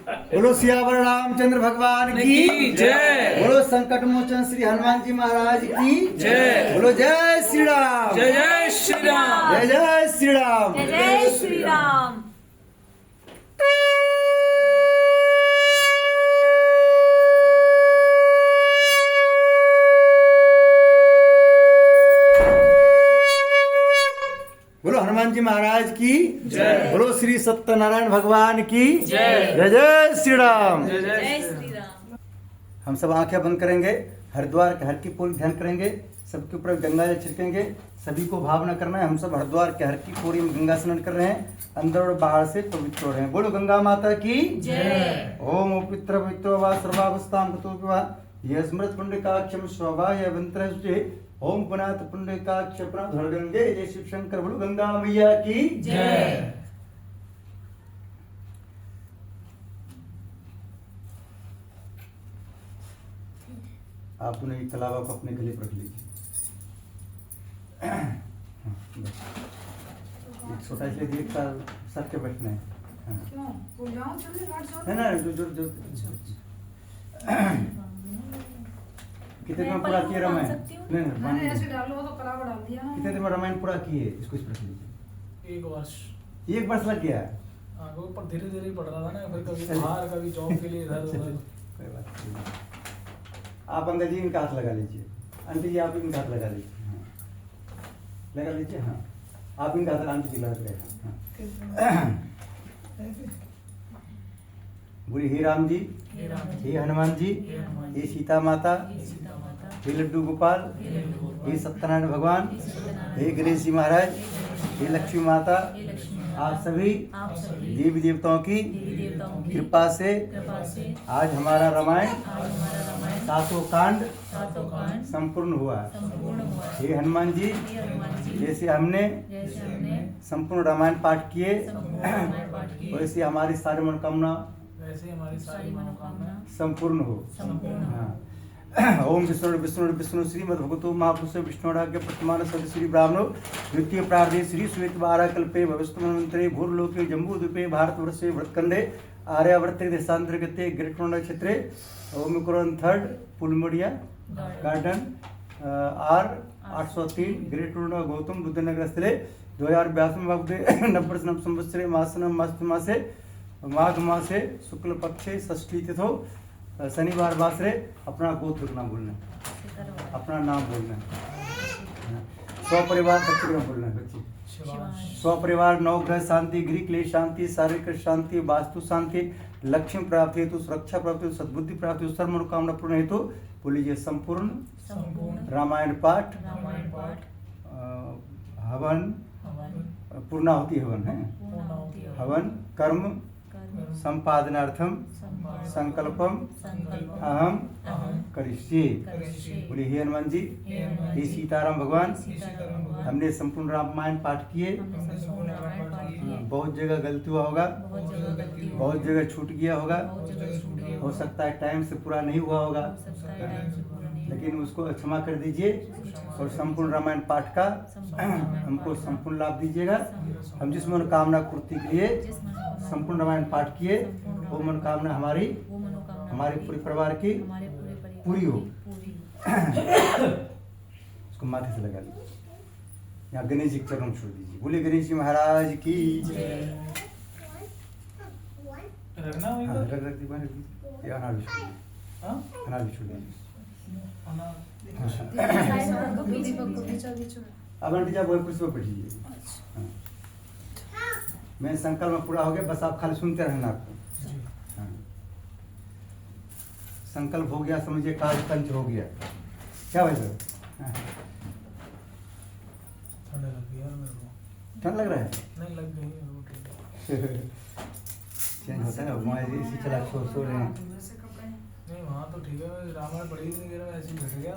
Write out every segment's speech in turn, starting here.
बोलो सियावर रामचंद्र भगवान की जय। बोलो संकट मोचन श्री हनुमान जी महाराज की जय। बोलो जय श्री राम। जय जय श्री राम। जय जय श्री राम। जय जय श्री राम। बोलो हनुमान जी महाराज की जय। बोलो श्री सत्यनारायण भगवान की जय। जय जय श्री राम। जय जय जय श्री राम। हम सब आंखें बंद करेंगे, हरिद्वार के हर की पूरी ध्यान करेंगे, सबके ऊपर गंगा जल छिड़केंगे, सभी को भावना करना है। हम सब हरिद्वार के हर की पूरी में गंगा स्नान कर रहे हैं, अंदर और बाहर से पवित्र हो रहे हैं। बोलो गंगा माता की जय। ओम पवित्र पवित्र वा सर्वावस्थां गतो वा ये स्मृत पुंडरीकाक्षम स्वभा ये मंत्र सुचे ओम पुनाथ पुंडरीकाक्ष प्रणव गंगे जय शिव शंकर। बोलो गंगा मैया की जय। आप दोनों एक कलावा को अपने गले पर रख लीजिए। एक छोटा इसलिए दिए सर के बैठना है। है ना जो जो जो कितने दिन में पूरा किए रामायण? नहीं मैंने नहीं ऐसे डालो तो कलावा डाल दिया ना। कितने दिन में रामायण पूरा किए? इसको इस पर रख लीजिए। 1 वर्ष। 1 वर्ष लग गया। हाँ, वो पर धीरे धीरे पढ़ रहा था ना, फिर कभी बाहर कभी जॉब के लिए इधर उधर। कोई बात नहीं। आप अंकल जी इनका हाथ लगा लीजिए, आंटी जी आप इनका हाथ लगा लीजिए। हाँ लगा लीजिए। हाँ आप इनका हाथ आंटी जी लगा रहे। हाँ बोलिए हे राम जी, हे राम जी, हे हनुमान जी, हे हनुमान जी, हे सीता माता, हे सीता माता, हे लड्डू गोपाल, हे लड्डू गोपाल, हे सत्यनारायण भगवान, हे सत्यनारायण हे गणेश जी महाराज, हे लक्ष्मी माता, हे लक्ष्मी आप सभी आप सभी देवी देवताओं की देवी देवताओं की कृपा से कृपा से आज हमारा रामायण आज हमारा रामायण 7 कांड सातों कांड संपूर्ण हुआ। संपूर्ण हुआ है। हे हनुमान जी, हे हनुमान जी, जैसे हमने जैसे हमने संपूर्ण रामायण पाठ किए संपूर्ण रामायण पाठ किए, वैसे हमारी सारी मनोकामना वैसे हमारी सारी मनोकामना संपूर्ण हो। संपूर्ण हो। हाँ। ओम विष्णु विष्णु विष्णु श्रीमद भगवतो महापुरुष विष्णुराज्ञ प्रतिमान सद श्री ब्राह्मणो द्वितीय प्रार्थे श्री श्वेत बारा कल्पे भविष्य मंत्रे भूर्लोके जम्बूद्वीपे भारतवर्षे भरतखंडे आर्यावर्ते देशांतर्गते ग्रेट नक्षत्रे ओम कुरन थर्ड पुलमोडिया garden R 803 great Gautam Buddh Nagar स्थले 2022 में भगवते नववर्ष संवत्सरे मासनम मासे माघ मासे शुक्ल पक्षे षष्ठी तिथो शनिवार वासरे अपना गोत्र नाम बोलना, अपना नाम बोलना, स्वपरिवार सत्यग्रह बोलना बच्चे। शिवांश। स्वपरिवार नवग्रह शांति, गृह क्लेश शांति, शारीरिक शांति, वास्तु शांति, लक्ष्मी प्राप्ति हेतु, सुरक्षा प्राप्ति हेतु, सद्बुद्धि प्राप्ति हेतु, सर्व मनोकामना पूर्ण हेतु बोलीजिए संपूर्ण संपूर्ण रामायण पाठ रामायण पाठ हवन हवन पूर्णाहुति हवन है पूर्णाहुति हवन कर्म कर्म संपादनार्थम संपादन संकल्पम संकल्प अहम अहम करिष्ये। करिष्ये। बोले हे हनुमान जी, हे हनुमान हे जी, सीताराम भगवान, सीताराम भगवान, हमने संपूर्ण रामायण पाठ किए, हमने संपूर्ण रामायण पाठ किए, बहुत जगह गलती हुआ होगा, बहुत जगह गलती हुई, बहुत जगह छूट गया होगा, बहुत जगह छूट गया हो सकता है टाइम से पूरा नहीं हुआ होगा, हो सकता है टाइम से पूरा नहीं हुआ। लेकिन उसको क्षमा कर दीजिए और संपूर्ण रामायण पाठ का संपूर्ण रामायण हमको पाठ का संपूर्ण लाभ दीजिएगा। संपूर्ण हम जिस मनोकामना पूर्ति के लिए जिस मनोकामना संपूर्ण रामायण पाठ किए संपूर्ण वो मनोकामना हमारी वो मनोकामना हमारे पूरे परिवार की हमारे पूरे परिवार पूरी हो। की पूरी हो। उसको माथे से लगा लीजिए। यहाँ गणेश जी के चरणों में छोड़ दीजिए। बोले गणेश जी महाराज की जय। रखना हाँ, होगा। रख रख दीजिए, रख दीजिए। ये अनार भी छोड़ दीजिए, हाँ? अनार भी छोड़ दीजिए। अनार। अब आंटी जी वही कुर्सी पर बैठिए। हाँ। मैं संकल्प में पूरा हो गया, बस आप खाली सुनते रहना आपको। जी। हाँ। संकल्प हो गया, समझिए कार्य पंच हो गया। क्या भाई साहब? हाँ। ठंड लग गई यार मेरे को। ठंड लग रहा है? नहीं लग गई है, वो ठीक है। चेंज होता है, हमारे इसी चला सो रहे हैं। वैसे कपड़े नहीं वहाँ तो ठीक है, रामायण पढ़ी ही नहीं, गिरा ऐसे ही घट गया।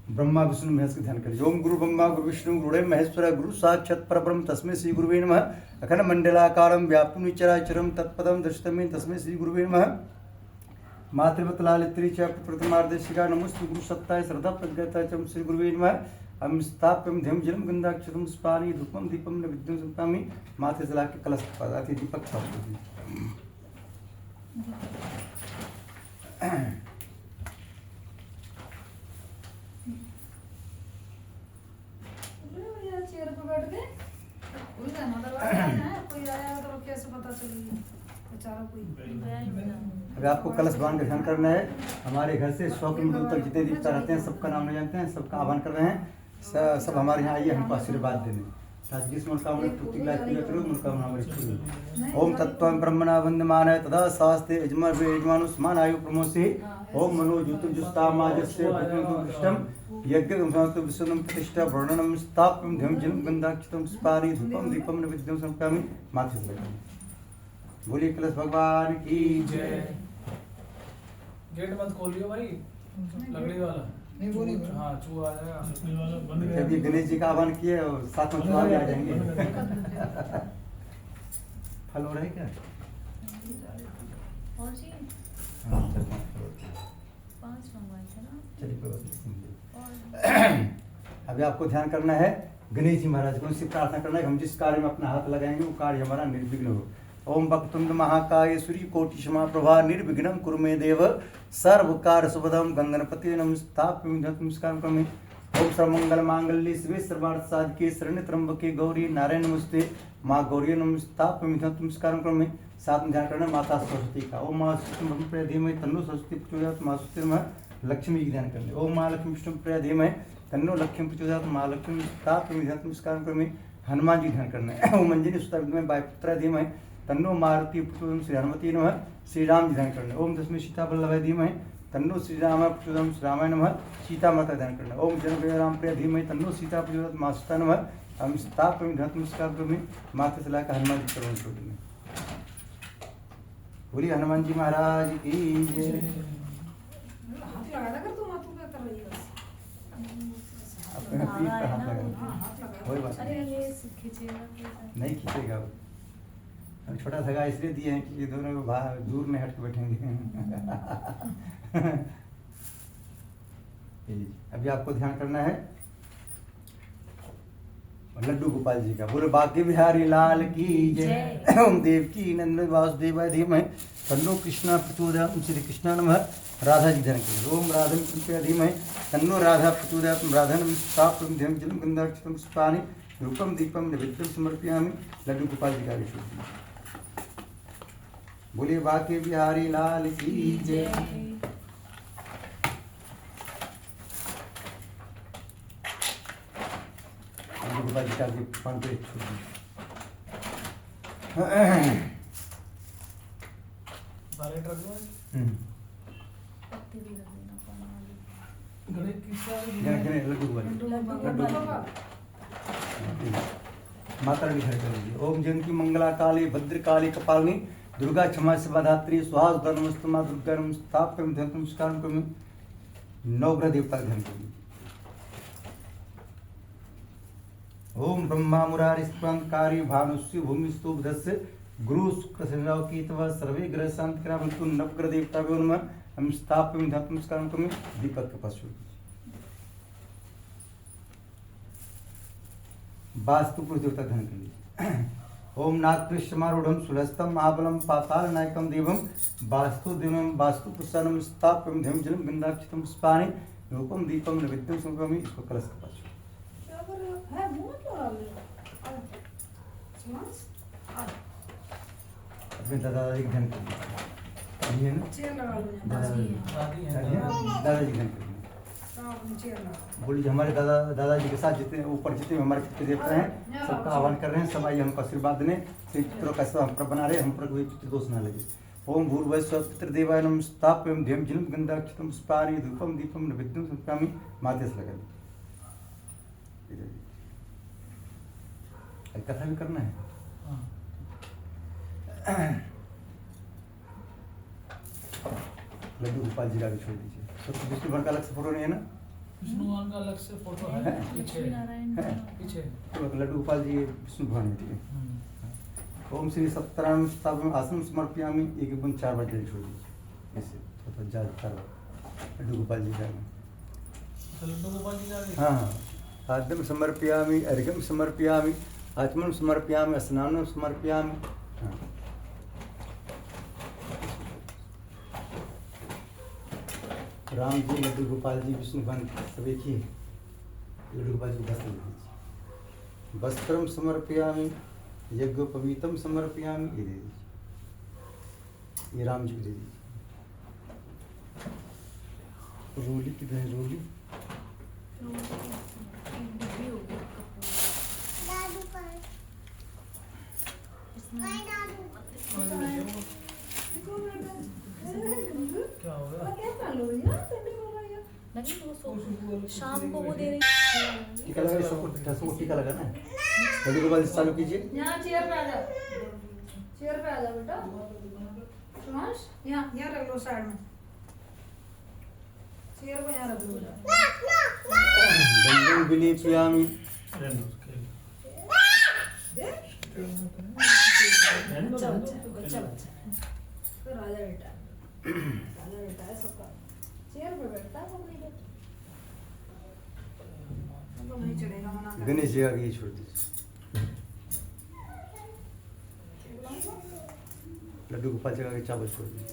ब्रह्मा विष्णु महेश का ध्यान करिए। ओम गुरु ब्रह्मा गुरु विष्णु गुरुदेव महेश्वर गुरु साक्षात परब्रह्म तस्मै श्री गुरुवे नमः। अखंड मंडलाकारं व्याप्तं चराचरं तत्पदं दर्शितमे तस्मै श्री गुरुवे नमः। मातृवत लालित्री च प्रतिमार्देशिका नमोस्तु गुरु सत्ताय श्रद्धा प्रज्ञता च श्री गुरुवे नमः। हम स्थाप्यम ध्यम जलम गंधाक्षतम स्पानी धूपम दीपम नैवेद्यम समर्पयामि। माथे से लाके कलश के पास आती दीपक स्थापित होती भैया चेयर पे बैठ गए कोई ना दरवाजा है कोई आया तो कैसे पता चलेगी बेचारा कोई अभी आपको कलश बांध के ध्यान करना है। हमारे घर से 100 किलोमीटर तक जितने देवता रहते हैं सबका नाम ले जानते हैं, सबका आह्वान कर रहे हैं। सब हमारे यहाँ आइए हमको आशीर्वाद देने ताकि जिस मनोकामना पूर्ति लायक पूजा करो मनोकामना हमारी पूरी हो। ओम तत्त्वं ब्रह्मणा वंदमानः तदा शास्ते यजमानुष्मानायु प्रमोषे। ओम मनो ज्योतिर्जुष्टामाजस्य कृष्णम यज्ञ विष्णुम प्रतिष्ठा वर्णनम स्थाप्यम ध्यम जलम गंधाक्षतम स्पारी धूपम दीपम नैवेद्यम समर्पयामि। माथे से लगाएं। बोलिए कलश भगवान की जय। गेट मत खोलियो भाई, लकड़ी वाला नहीं बोली हाँ चूहा आ जाएगा। अभी गणेश जी का आह्वान किए और साथ में चुनाव भी आ जाएंगे। फल हो रहा है क्या? और जी हाँ, चल, 5 फल। 5 मंगवाए थे ना। चलिए कोई बात नहीं। और अभी आपको ध्यान करना है गणेश जी महाराज को उनसे प्रार्थना करना है कि हम जिस कार्य में अपना हाथ लगाएंगे वो कार्य हमारा निर्विघ्न हो। ओम वक्रतुंड महाकाय सूर्यकोटि समाप्रभा निर्विघ्नं कुरु मे देव सर्वकार्य शुभदं गंगणपते नमस्ताप्यं नमस्कार करोमि। ओम सर्वमंगल मांगल्ये शिवे सर्वार्थ साधिके शरण्ये त्र्यंबके गौरी नारायण नमस्ते माँ गौरी नमस्ताप्यं नमस्कार करोमि। साथ में ध्यान करना माता सरस्वती का। ओम माँ विष्णु प्रिय धीमहि तन्नो सरस्वती प्रचोदयात् माँ सरस्वती नमः। लक्ष्मी की ध्यान करना। ओम माँ लक्ष्मी विष्णु प्रिय धीमहि तन्नो लक्ष्मी प्रचोदयात् माँ लक्ष्मी नमस्ताप्यं नमस्कार करोमि। हनुमान जी ध्यान करना है। ओम अंजनी सुता विद्महे वायुपुत्राय धीमहि तन्नो मारुति प्रचोदयात् श्री हनुमते नमः। श्री राम जी ध्यान करना। ओम तस्मै सीता वल्लभाय धीमहि तन्नो श्री राम प्रचोदयात् श्री रामाय नमः। सीता माता ध्यान करना। ओम जनप्रिय राम प्रिय धीमहि तन्नो सीता प्रचोदयात् माँ सीता नमः। हम स्थाप्यं नमस्कार करोमि। माथे से लाकर हनुमान जी चरणों में छोड़। बोलिए हनुमान जी महाराज की जय। हाथ लगा कर तुम हाथों पे कर रही हो अपने पीठ पर हाथ लगा। हाँ हाथ लगा कोई बात अरे नहीं, ये खींचेगा कैसा? नहीं खींचेगा वो। हम छोटा सा इसलिए दिए हैं कि ये दोनों को बाहर दूर में हट के बैठेंगे। अभी आपको ध्यान करना है लड्डू गोपाल जी का। बोले बाकी बिहारी लाल की जय। ओम देवकी नंदन वासुदेवाय धीमहि तन्नो कृष्णा प्रचोदयात् श्री कृष्णा नमः। राधा जी ध्यान करें। ओम राधा कृष्ण धीमहि तन्नो राधा प्रचोदयात् राधा नमस्ताप्यं ध्यम जलम गंधाक्षतम स्पानि धूपम दीपम नैवेद्यम समर्पयामि। लड्डू गोपाल जी का अभिषेक। बोलिए बाकी बिहारी लाल की जय। गोपाल जी का भी पान पे छोड़ दीजिए। सारे ट्रक में पत्ती भी रख देना पानी वाली। गणेश किसका लड्डू गोपाल जी। लड्डू माता रानी घर कर लीजिए। ओम जयंती मंगला काली भद्रकाली कपालिनी दुर्गा क्षमा शिवधात्री स्वाहा नमस्ते माँ दुर्गा नमस्ताप्यं ध्यान नमस्कार करोमि। नवग्रह देवता ध्यान करिए। ओम ब्रह्मा मुरारी स्पंदकारी भानुष्य भूमिस्तु बुधस्य गुरु शुक्र शनिराव कीतव सर्वे ग्रह शांति करावन्तु। नवग्रह देवता नमः। हम स्थाप्यं ध्यान नमस्कार करोमि। दीपक के पास छोड़ दीजिए। वास्तु पुरुष देवता ध्यान करिए। ओम नागकृष्णमारूढ़ सुलस्तम महाबलम पाताल नायकम देवम वास्तु देवम वास्तु पुरुषानम स्थाप्यं ध्यम जलम गंधाक्षतम स्पानि रूपम दीपम नैवेद्यम समर्पयामि। इसको कलश के पास छोड़। क्या कर रहे हो है मुंह क्यों डाल रहे हो सुनास अपने दादाजी का ध्यान करिए। ये ना चेयर लगा लो दादाजी दादी है दादाजी ध्यान करिए। चेयर लगा बोलिए हमारे दादाजी के साथ जितने ऊपर जितने हमारे पितृ देवता हैं सबका आह्वान कर रहे हैं। सब आइए हमको आशीर्वाद देने। श्री चित्रों का सब हम पर बना रहे हम पर कोई पितृ दोष ना लगे। ओम भूर्भुवस्सुः पितृदेवाय नमः। स्थाप्यं ध्यम जलम गंधाक्षतम स्पारि धूपम दीपम नैवेद्यम समर्पयामि। माथे से लगा दीजिए। कथा भी करना है। लड्डू गोपाल जी का भी छोड़ दीजिए। तो विष्णु भगवान का अलग से फोटो नहीं है ना? विष्णु भगवान का अलग से फोटो है पीछे लक्ष्मी नारायण है? पीछे। तो लड्डू गोपाल जी विष्णु भगवान है, ठीक है। ओम श्री सत्यानारायण स्थापन आसन समर्पयामि। एक 4 बार जल छोड़ दीजिए। ऐसे थोड़ा ज्यादा 4 बार लड्डू गोपाल जी का। तो लड्डू गोपाल जी का भी हाँ हाँ खाद्यम समर्पयामि, अर्घ्यम समर्पयामि, आचमन समर्पयामि, स्नानं समर्पयामि। हाँ। राम जी, लड्डू गोपाल जी, विष्णु भगवान सब एक ही है। लड्डू गोपाल जी वस्त्र दीजिए। वस्त्रम समर्पयामि, यज्ञोपवीतम समर्पयामि, ये दे दीजिए। ये राम जी को दे दीजिए। रोली किधर है? रोली क्या हो गया? शाम को वो दे रही टीका लगा, सबको टीका लगाना है। लड्डू गोपाल जी चालू कीजिए। यहाँ चेयर पे आ जा, चेयर पे आ जा बेटा। सुभाष यहाँ रख लो साइड में, चेयर को यहाँ रख लो बेटा। दंडं विलेपयामि, बच्चा फिर राजा बेटा, राजा बेटा है सबका। चेयर पे बैठता है वो नहीं बैठता, तो नहीं चढ़ेगा, मना कर। गणेश जी आगे छोड़ दीजिए। लड्डू गोपाल जी आगे चावल छोड़ दीजिए।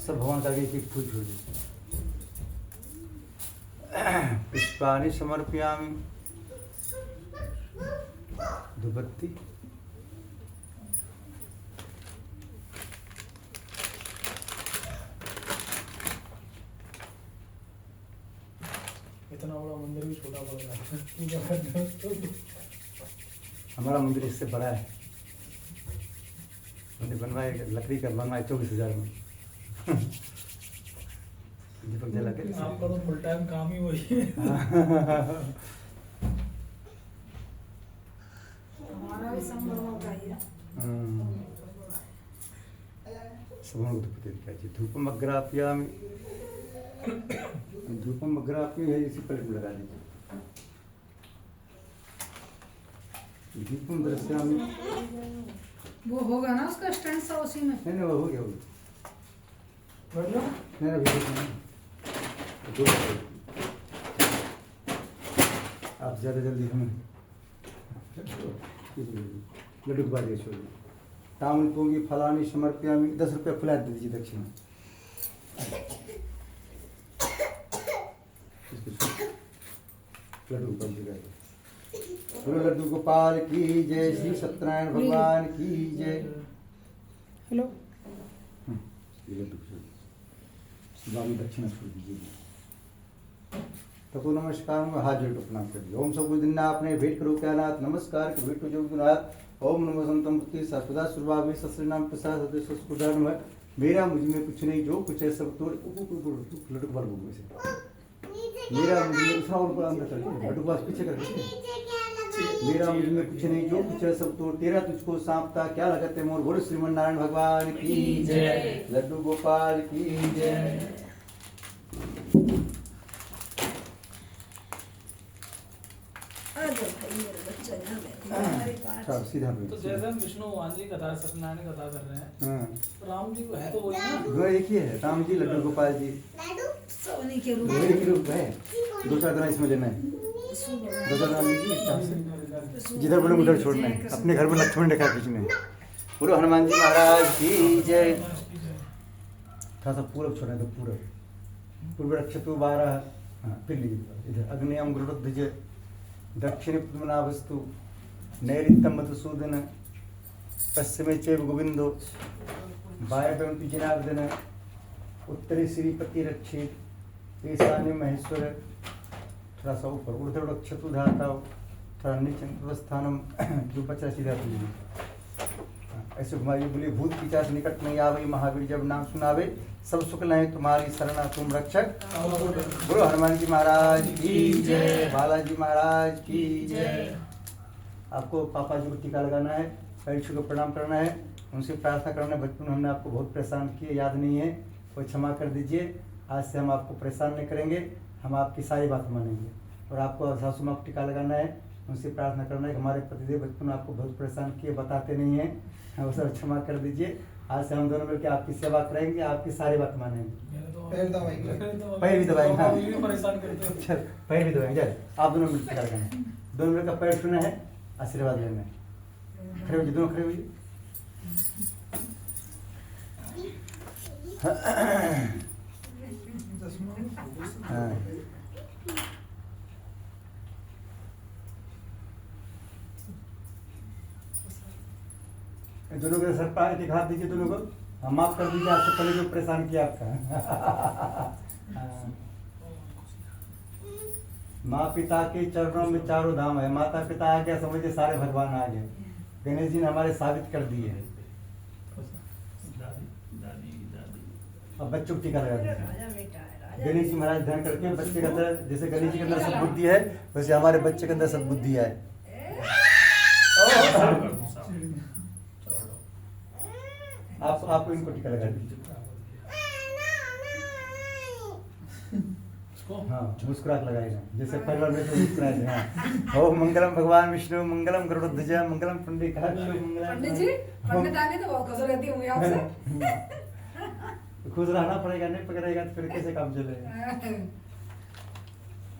सब भगवान का आगे एक फूल छोड़ दीजिए। पुष्पाणि समर्पयामि, धूपबत्ती। इतना बड़ा मंदिर भी छोटा पड़ रहा है पूजा करने में तो। हमारा मंदिर इससे बड़ा है। हमने बनवाया, लकड़ी का बनवाया 24,000 में। दीपक जला के। आपका तो फुल टाइम काम ही वही है। हमारा भी संभव चाहिए। सबों को धूप दीजिए। धूपम अग्रापयामि, धूपम अग्रापयामि है, इसी पर लगा दीजिए। दीपम दर्शयामि। वो होगा ना उसका स्टैंड सा उसी में। नहीं वो हो गया, हो गया। बढ़िया। नहीं अभी दो आप ज़्यादा जल्दी हमें लड्डू के बाद ये छोड़ दीजिए। ताम्र पूंगी फलानी समर्पयामि, 10 रुपये फुला दे दीजिए दक्षिणा। लड्डू गोपाल जी का बोलो लड्डू गोपाल की जय, श्री सत्यनारायण भगवान की जय। हेलो ये लड्डू स्वामी दक्षिणा छोड़ दीजिए। तको नमस्कार में हाथ जोड़ प्रणाम कर दिया। ओम सब दिन आपने भेंट करो क्या नाथ, नमस्कार के भेंट जो गुनाथ। ओम नमो संतम पुत्री सर्वदा सुरभावे सस्त्र नाम प्रसाद हृदय सुधारण में। मेरा मुझ में कुछ नहीं, जो कुछ है सब तोड़। लड्डू बाल बोल से मेरा मुझ में दूसरा और अंदर कर लड्डू बाल पीछे कर। मेरा मुझ में कुछ नहीं, जो कुछ है सब तोड़। तेरा तुझको सांपता क्या लगते मोर। बोलो श्रीमन नारायण भगवान की जय, लड्डू गोपाल की जय। अच्छा सीधा तो जैसे हम विष्णु भगवान जी कथा सत्यनारायण कथा कर रहे हैं, हाँ राम जी को है तो वही ना। दो एक ही है, राम जी लड्डू गोपाल जी सब नहीं के रूप दो एक ही रूप है। 2-4 दिन इसमें लेना है, 2-4 दिन लीजिए हिसाब से। जिधर बोले उधर छोड़ना है। अपने घर में लक्ष्मण रेखा खींचना है। बोलो हनुमान जी महाराज की जय। थोड़ा सा पूरब छोड़ना है, तो पूरब पूर्व रक्षतु 12। हाँ फिर लीजिए इधर। अग्नियम गुरुद्ध दक्षिण पद्मनाभस्तु, नैऋत्यम मधुसूदन, पश्चिमे चैव गोविंदो, वायव्यम तु जनार्दन, उत्तरे श्रीपति रक्षित, ईशान्य महेश्वर। थोड़ा सा ऊपर ऊर्ध्व रक्षतु धाताओ, थोड़ा नीचे स्थानम जो बचा सीधा लीजिए। ऐसे घुमाइए। बोलिए भूत पिशाच निकट नहीं आवे, महावीर जब नाम सुनावे, सब सुख नहीं तुम्हारी शरणा तुम रक्षक। बोलो हनुमान जी महाराज की जय, बालाजी महाराज की जय। आपको पापा जी को टीका लगाना है, पैर को प्रणाम करना है, उनसे प्रार्थना करना है। बचपन में हमने आपको बहुत परेशान किए, याद नहीं है, कोई क्षमा कर दीजिए। आज से हम आपको परेशान नहीं करेंगे, हम आपकी सारी बात मानेंगे। और आपको सासू माँ को टीका लगाना है, उनसे प्रार्थना करना है कि हमारे पतिदेव बचपन में आपको बहुत परेशान किए, बताते नहीं हैं, वो सब क्षमा कर दीजिए। आज से हम दोनों मिलकर आपकी सेवा करेंगे, आपकी सारी बात मानेंगे। मेरे तो पैर दबाएंगे। पैर भी दबाएंगे, हाँ। ये भी परेशान करते हो। चल पैर भी दबाएंगे, चल आप दोनों मिलकर करेंगे। दोनों मिलकर पैर छूना है, आशीर्वाद लेना है। खड़े हो जी, दोनों खड़े हो जी। हाँ। दोनों के सर पर एक हाथ दीजिए दोनों को। हम माफ कर दीजिए, आपसे पहले जो परेशान किया आपका। माँ पिता के चरणों में चारों धाम है। माता पिता आ गया समझिए, सारे भगवान आ गए। गणेश जी ने हमारे साबित कर दिए। अब बच्चों को टीका लगा दीजिए। राजा बेटा है, राजा गणेश जी महाराज ध्यान करके बच्चे के अंदर, जैसे गणेश जी के अंदर सद्बुद्धि है वैसे हमारे बच्चे के अंदर सद्बुद्धि है। आप इनको टीका लगा दीजिए। हाँ मुस्कुरा के लगाएगा, जैसे परिवार में मुस्कुराए थे। हाँ ओम मंगलम भगवान विष्णु, मंगलम गरुड़ध्वज, मंगलम पुंडरीकाक्ष, पंडित जी, पंडित आगे तो बहुत खुश रहती होंगी आपसे। खुश रहना पड़ेगा, नहीं पकड़ेगा तो फिर कैसे काम चलेगा।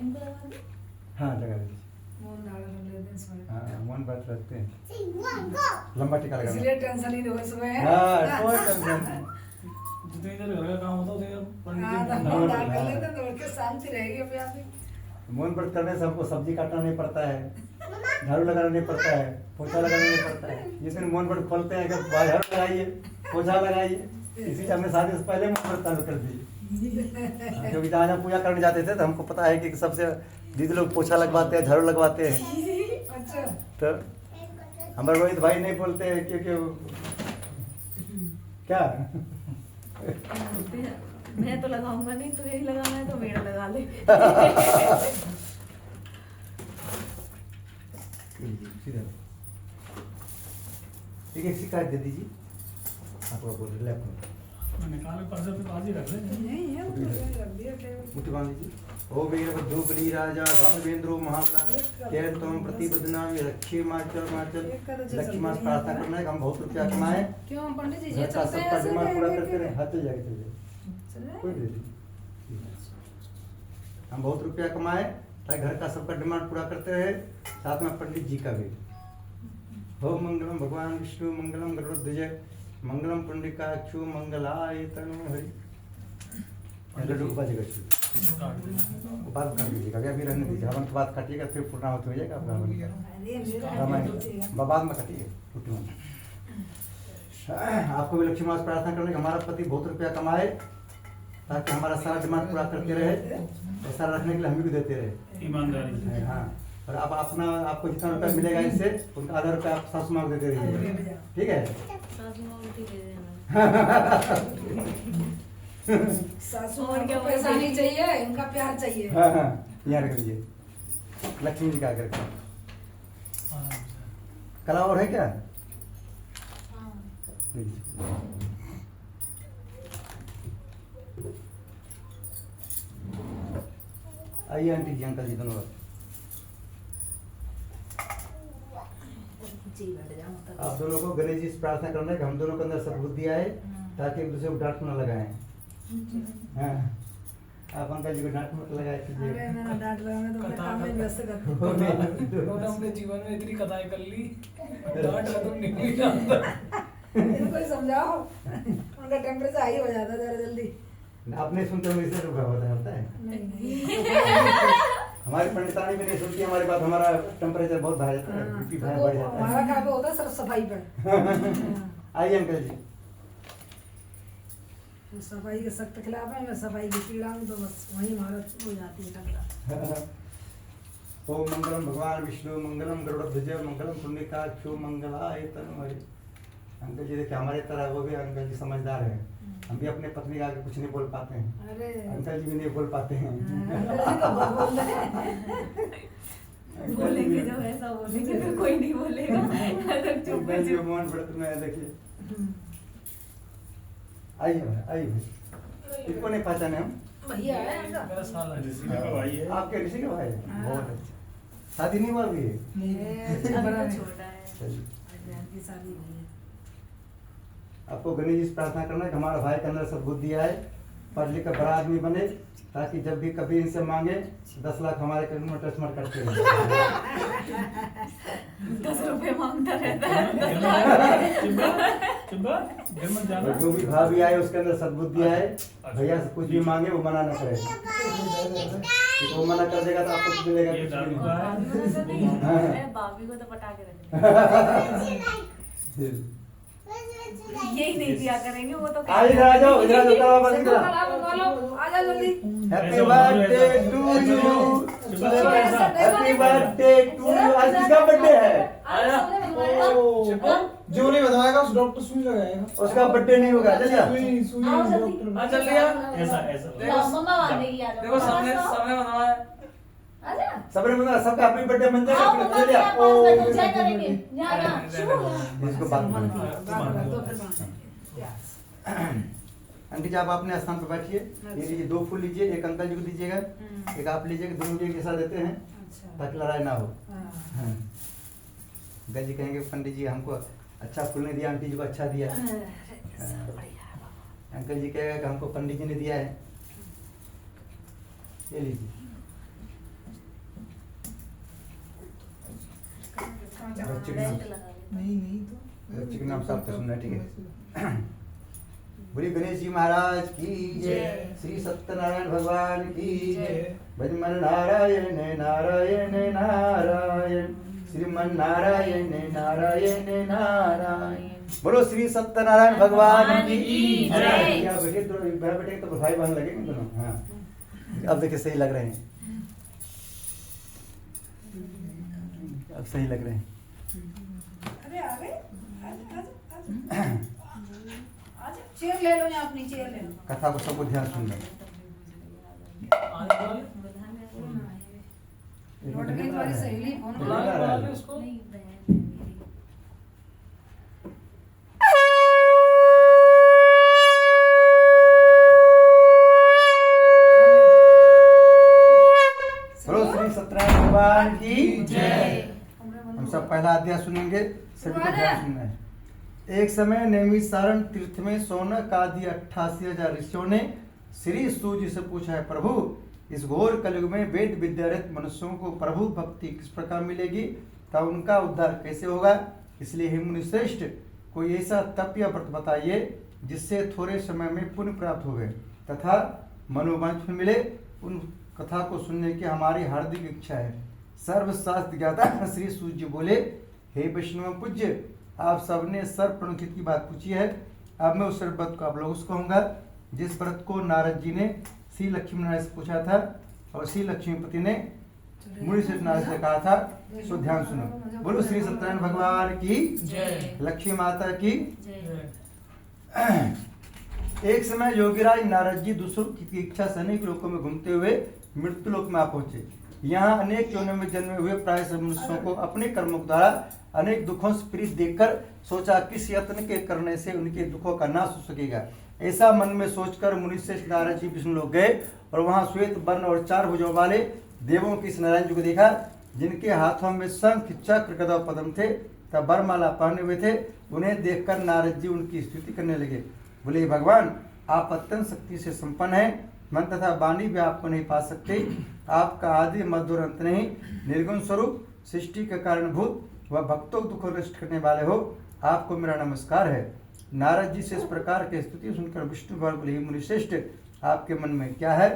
इनको लगा दे। हाँ लगा दीजिए। मोहन दाड़ा कर लेते हैं इसमें। हाँ मन बात रखते हैं। लंबा टीका लगा। इसलिए टेंशन ही नहीं हो इसमें। हाँ कोई टेंशन नहीं। जितनी देर घर का काम होता है उतनी देर पंडित हाँ, जी तो मोहन दाड़ा कर लेते हैं तो उनके शांति रहेगी अपने आप ही। मौन व्रत करने से हमको सब्जी काटना नहीं पड़ता है, झाड़ू लगाना नहीं पड़ता है, पोछा लगाना नहीं पड़ता है। जिस दिन मौन व्रत खोलते हैं कि झाड़ू लगाइए, पोछा लगाइए, इसी हमने शादी से पहले मौन व्रत चालू कर दी। क्योंकि जहाँ जहाँ पूजा करने जाते थे तो हमको पता है कि सबसे दीदी लोग पोछा लगवाते हैं, झाड़ू लगवाते हैं। अच्छा। तो हमारे रोहित भाई नहीं बोलते हैं क्योंकि क्या मैं तो लगाऊंगा नहीं, तुझे ही लगाना है तो मेरा लगा ले। सीधा एक शिकायत दे दीजिए। आपको बोल रहे लैपटॉप मैंने कहा पर्दे पे बाजी रख ले। नहीं है वो तो रख दिया टेबल। मुट्ठी बांध लीजिए। ओ वीरभद्रो बली राजा राघवेंद्रो महाबला तेरह तम प्रतिबद्धना रक्षे माचल माचल लक्ष्मी मास प्रार्थना करना है कि हम बहुत रुपया कमाए, क्यों पंडित जी घर ये का चलते हैं सबका ऐसे डिमांड पूरा क्या करते रहे। हाथ चल जाएगा, चल जाएगा, चले? कोई नहीं। हम बहुत रुपया कमाए ताकि घर का सबका डिमांड पूरा करते रहे, साथ में पंडित जी का भी। हो मंगलम भगवान विष्णु, मंगलम गरुड़ध्वज, मंगलम पुंडरीकाक्ष, मंगलाय तनु हरि। लड्डू को बाजेगा बात कर दीजिएगा, अभी रहने दीजिए। हवन के बाद काटिएगा फिर पूर्णाहुत हो जाएगा आपका हवन का। अरे मेरा रामायण बाद में काटिए टूटी में। आपको भी लक्ष्मी मास प्रार्थना करने का हमारा पति बहुत रुपया कमाए ताकि हमारा सारा डिमांड पूरा करते रहे, ऐसा रखने के लिए हम भी देते रहे। ईमानदारी। हाँ और आप अपना आपको जितना रुपया मिलेगा इससे उनका आधा रुपया आप सासू माँ को देते रहिए, ठीक है। सासू माँ को दे देना। सासू और माँ क्या को पैसा नहीं चाहिए, इनका प्यार चाहिए। हाँ हाँ यहाँ रख लीजिए, लक्ष्मी जी का करके। कला और है क्या? दे दीजिए। आइए आंटी जी, अंकल जी दोनों। जी बैठ जाओ तब। आप दोनों को गणेश जी से प्रार्थना करना है कि हम दोनों के अंदर सद्बुद्धि आए ताकि एक दूसरे को डांट न लगाएं। हाँ आप अंकल जी को डांट मत लगाए कीजिए। अरे मैंने डांट रहा, मैं तो अपने काम में व्यस्त करती हूँ। उन्होंने अपने जीवन में इतनी कथाएं कर ली, डांट खत्म नहीं हुई ना। इनको ही समझाओ, उनका टेम्परेचर हाई हो जाता है जरा जल्दी। आपने सुनते हुए इससे रुका होता है। नहीं हमारी पंडितानी भी नहीं सुनती हमारी बात, हमारा टेम्परेचर बहुत बढ़ जाता है, बीपी तो बढ़ जाता हमारा है। काम पे होता है सिर्फ सफाई पर। आइए अंकल जी। सफाई के सख्त खिलाफ है, मैं सफाई की पीड़ा हूँ तो बस वही हमारा हो जाती है टकरा। ओम मंगलम भगवान विष्णु, मंगलम गरुड़ध्वज, मंगलम पुंडरीकाक्ष, मंगलाय तनु हरि। अंकल जी देखिए हमारे तरह वो भी अंकल जी समझदार है, हम भी अपने पत्नी के आगे कुछ नहीं बोल पाते हैं। अरे अंकल जी भी नहीं बोल पाते हैं। बोलेंगे जब ऐसा बोलेंगे तो कोई नहीं बोलेगा। अगर चुप अंकल जी चुप। मौन व्रत में है, देखिए। आइए भाई, आइए भाई। इनको नहीं पहचाने हम। भैया है उनका। मेरा साल है। ऋषि का भाई है। आपके ऋषि के भाई हैं? हाँ। बहुत अच्छा। शादी नहीं हुआ अभी? ये अभी बड़ा तो है। छोटा है। चलिए। बहन की शादी हुई है। आपको गणेश जी से प्रार्थना करना है कि हमारा भाई के अंदर सद्बुद्धि आए, पढ़ लिख कर बड़ा आदमी बने, ताकि जब भी कभी इनसे मांगे 10 लाख हमारे कदम में टचमर करते रहे। 10 रुपए मांगता रहता है। और जो भी भाभी आए उसके अंदर सद्बुद्धि आए, भैया से कुछ भी मांगे वो मना न करे। तो वो मना कर देगा तो आपको कुछ मिलेगा, कुछ भी नहीं। भाभी को तो पटा के रखेंगे। यही नहीं दिया करेंगे वो तो। आ इधर आ जाओ, इधर आ जाओ, करो बस इधर। आजा जल्दी। Happy birthday to you, happy birthday to you. आज किसका बर्थडे है? जो नहीं बताएगा उस डॉक्टर सुई लगाएगा। उसका बर्थडे नहीं होगा। चलिए सुई डॉक्टर। चल लिया ऐसा ऐसा मम्मा बांधेगी यार। देखो सामने सामने बनवा है। आजा। सबने बता, सबका हैप्पी बर्थडे मन आओ मम्मा जाएगा। चलिए के पास बैठो, चाय करेंगे। यहाँ शुरू। इसको बात आंटी जी आप अपने स्थान पर बैठिए। ये लीजिए 2 फूल लीजिए, एक अंकल जी को दीजिएगा, एक आप लीजिएगा, दोनों को एक जैसा देते हैं ताकि लड़ाई ना हो। हाँ। अंकल जी कहेंगे पंडित जी हमको अच्छा फूल नहीं दिया, आंटी जी को अच्छा दिया। अंकल जी कहेगा कि हमको पंडित जी ने दिया है। ये लीजिए। बच्चे के नाम नहीं तो बच्चे के नाम से आपको सुनना है, ठीक है। बोलिए गणेश जी महाराज की जय, श्री सत्यनारायण भगवान की जय। भजमन नारायण नारायण नारायण, श्रीमन नारायण नारायण नारायण। बोलो श्री सत्यनारायण भगवान की जय। यहाँ बैठे तो बैठे तो भाई बहन लगेंगे दोनों। हाँ अब देखिए सही लग रहे हैं, अब सही लग रहे हैं। अरे आ गए। चेयर ले लो, यहाँ अपनी चेयर ले लो। कथा को सबको ध्यान सुनना। लौट गई तुम्हारी सहेली, फोन बुला ले उसको। नहीं बहन है मेरी। बोलो श्री सत्यनारायण भगवान की जय। हम सब पहला अध्याय सुनेंगे, सभी को ध्यान सुनना है। एक समय नैमिषारण्य तीर्थ में सौनक आदि 88,000 ऋषियों ने श्री सूत जी से पूछा है, प्रभु इस घोर कलयुग में वेद विद्यारत मनुष्यों को प्रभु भक्ति किस प्रकार मिलेगी तथा उनका उद्धार कैसे होगा। इसलिए हे मुनि श्रेष्ठ कोई ऐसा तप या व्रत बताइए जिससे थोड़े समय में पुण्य प्राप्त हो गए तथा मनोवांछ मिले। उन कथा को सुनने की हमारी हार्दिक इच्छा है। सर्वशास्त्र ज्ञाता श्री सूत जी बोले, हे वैष्णव पूज्य आप सबने सर्वप्रणुचित की बात पूछी है। अब मैं उस व्रत को आप लोगों से कहूंगा जिस व्रत को नारद जी ने श्री लक्ष्मी नारायण से पूछा था और श्री लक्ष्मीपति ने मुनि से नारद से कहा था। सो ध्यान सुनो। बोलो श्री सत्यनारायण भगवान की जय। लक्ष्मी माता की। जय। एक समय योगीराज नारद जी दूसरों की इच्छा से अनेक लोकों में घूमते हुए मृत्यु लोक में आ पहुंचे। यहाँ अनेक योनियों में जन्मे हुए प्राय सब मनुष्यों को अपने कर्मों द्वारा अनेक दुखों से पीड़ित देखकर सोचा किस यत्न के करने से उनके दुखों का नाश हो सकेगा। ऐसा मन में सोचकर मुनिश्रेष्ठ नारद जी विष्णु लोक गए और वहां श्वेत वर्ण और 4 भुजों वाले देवों की इस नारायण जी को देखा, जिनके हाथों में शंख चक्र गदा और पद्म थे तथा वरमाला पहने हुए थे। उन्हें देखकर नारद जी उनकी स्तुति करने लगे। बोले भगवान आप अत्यंत शक्ति से संपन्न हैं, मन तथा वाणी भी आपको नहीं पा सकते। आपका आदि मध्य और अंत नहीं, निर्गुण स्वरूप सृष्टि के कारणभूत व भक्तों को दुख नष्ट करने वाले हो। आपको मेरा नमस्कार है। नारद जी से इस प्रकार की स्तुति सुनकर विष्णु भगवान बोले, हे मुनिश्रेष्ठ आपके मन में क्या है,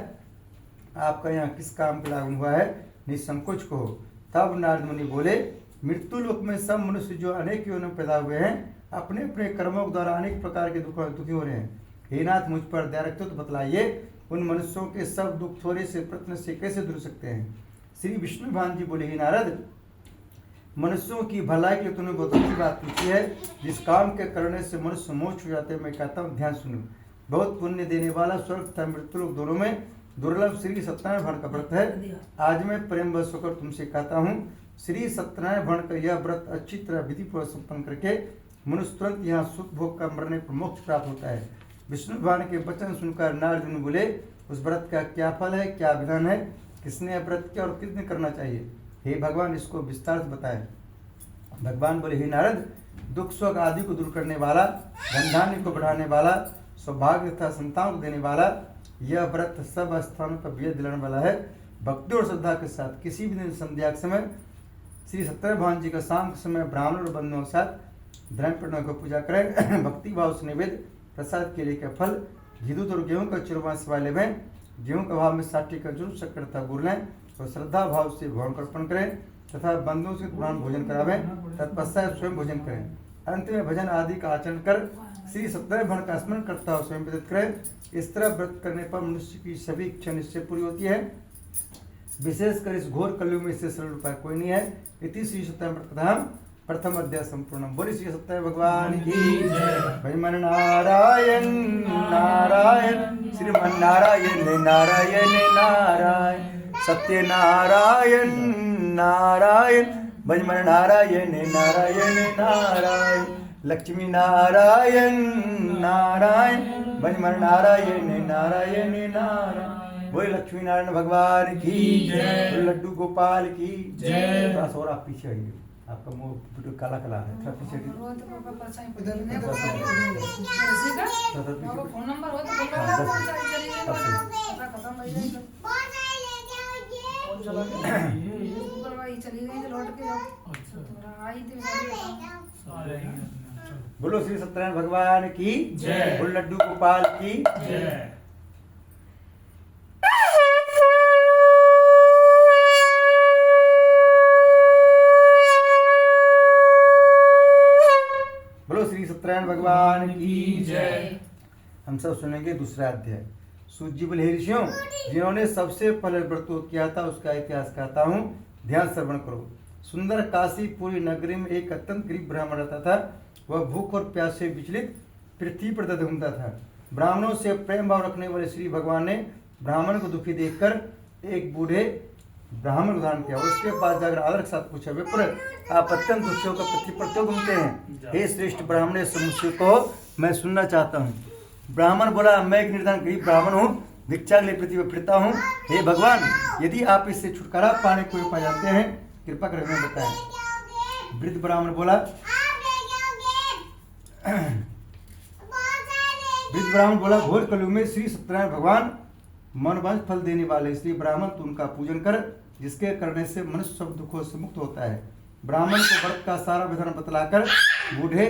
आपका यहाँ किस काम के लागू हुआ है, निसंकोच कहो। तब नारद मुनि बोले, मृत्यु लोक में सब मनुष्य जो अनेक योनियों में पैदा हुए हैं अपने अपने कर्मों के द्वारा अनेक प्रकार के दुखी हो रहे हैं। हे नाथ मुझ पर दया रखते तो बतलाइए उन मनुष्यों के सब दुख थोड़े से प्रयत्न से कैसे दूर सकते हैं। श्री विष्णु भगवान जी बोले, हे नारद मनुष्यों की भलाई के लिए तूने बहुत अच्छी बात पूछी है। जिस काम के करने से मनुष्य मोक्ष हो जाते हैं मैं कहता हूँ ध्यान सुनो। बहुत पुण्य देने वाला स्वर्ग तथा मृत्यु लोक दोनों में दुर्लभ श्री सत्यनारायण भरण का व्रत है। आज मैं प्रेम वश होकर तुमसे कहता हूँ श्री सत्यनारायण भरण का यह व्रत अच्छी तरह विधि पूर्वक संपन्न करके मनुष्य तुरंत यहाँ सुख भोग का मरने पर मोक्ष प्राप्त होता है। विष्णु भगवान के वचन सुनकर नारद मुनि बोले, उस व्रत का क्या फल है, क्या विधान है, किसने यह व्रत किया और कितने करना चाहिए। हे भगवान इसको विस्तार से बताएं। भगवान बोले हे नारद, दुख शोक आदि को दूर करने वाला, धन धान्य को बढ़ाने वाला, सौभाग्य तथा संतान को देने वाला, यह व्रत सब स्थानों पर विजय दिलाने वाला है। भक्ति और श्रद्धा के साथ किसी भी दिन संध्या के समय श्री सत्यनारायण भगवान जी का शाम के समय ब्राह्मण और बंधुओं के साथ धर्म पटना को पूजा करें। भक्ति भाव से निवेद प्रसाद के लिए का फल घी दूध और गेहूं का चूरमा सेवा लेवें। गेहूं का भाव में 60 का जरूर शक्कर तथा गुड़ लें और श्रद्धा भाव से भगवान को अर्पण करें तथा बंधुओं से पुराण भोजन करावें, तत्पश्चात स्वयं भोजन करें। अंत में भजन आदि का आचरण कर श्री सत्यनारायण भगवान का स्मरण करता हुआ स्वयं व्यतीत करें। इस तरह व्रत करने पर मनुष्य की सभी इच्छा निश्चय पूरी होती है। विशेषकर इस घोर कलयुग में इससे सरल उपाय कोई नहीं है। इति श्री सत्यनारायण व्रत कथा प्रथम अध्याय संपूर्ण। बोली श्री सत्यनारायण भगवान की भजमन नारायण नारायण श्रीमन नारायण नारायण नारायण सत्य नारायण नारायण भजमन नारायण नारायण नारायण लक्ष्मी नारायण नारायण भजमन नारायण नारायण नारायण। वही लक्ष्मी नारायण भगवान की जय, लड्डू गोपाल की जय। थोड़ा सा और आप पीछे आइए, आपका मुंह वीडियो काला काला है, थोड़ा पीछे आइए। फोन नंबर हो तो बोलो, चली गई लौट के आई थी। बोलो श्री सत्यनारायण भगवान की जय, बोलो लड्डू गोपाल की जय। बोलो श्री सत्यनारायण भगवान की जय। हम सब सुनेंगे दूसरा अध्याय। सूजी बोले हे ऋषियों, जिन्होंने सबसे पहले व्रत किया था उसका इतिहास कहता हूँ, ध्यान श्रवण करो। सुंदर काशीपुरी नगरी में एक अत्यंत गरीब ब्राह्मण रहता था। वह भूख और प्यास से विचलित पृथ्वी पर घूमता था। ब्राह्मणों से प्रेम भाव रखने वाले श्री भगवान ने ब्राह्मण को दुखी देखकर एक बूढ़े ब्राह्मण को धारण किया। उसके पास जाकर आदर के साथ पूछा, विप्र आप अत्यंत दुखी होकर पृथ्वी पर क्यों घूमते हैं? हे श्रेष्ठ ब्राह्मण, इस समस्या को मैं सुनना चाहता हूँ। ब्राह्मण बोला, मैं एक निर्धन गरीब ब्राह्मण हूँ, भिक्षा के लिए पृथ्वी पर फिरता हूँ। हे भगवान, यदि आप इससे छुटकारा पाने को उपाय जानते हैं कृपा कर हमें बताएं। वृद्ध ब्राह्मण बोला, घोर कलयुग में श्री सत्यनारायण भगवान मनवांछ फल देने वाले, इसलिए ब्राह्मण तू उनका पूजन कर, जिसके करने से मनुष्य सब दुखों से मुक्त होता है। ब्राह्मण को व्रत का सारा विधान बतलाकर बूढ़े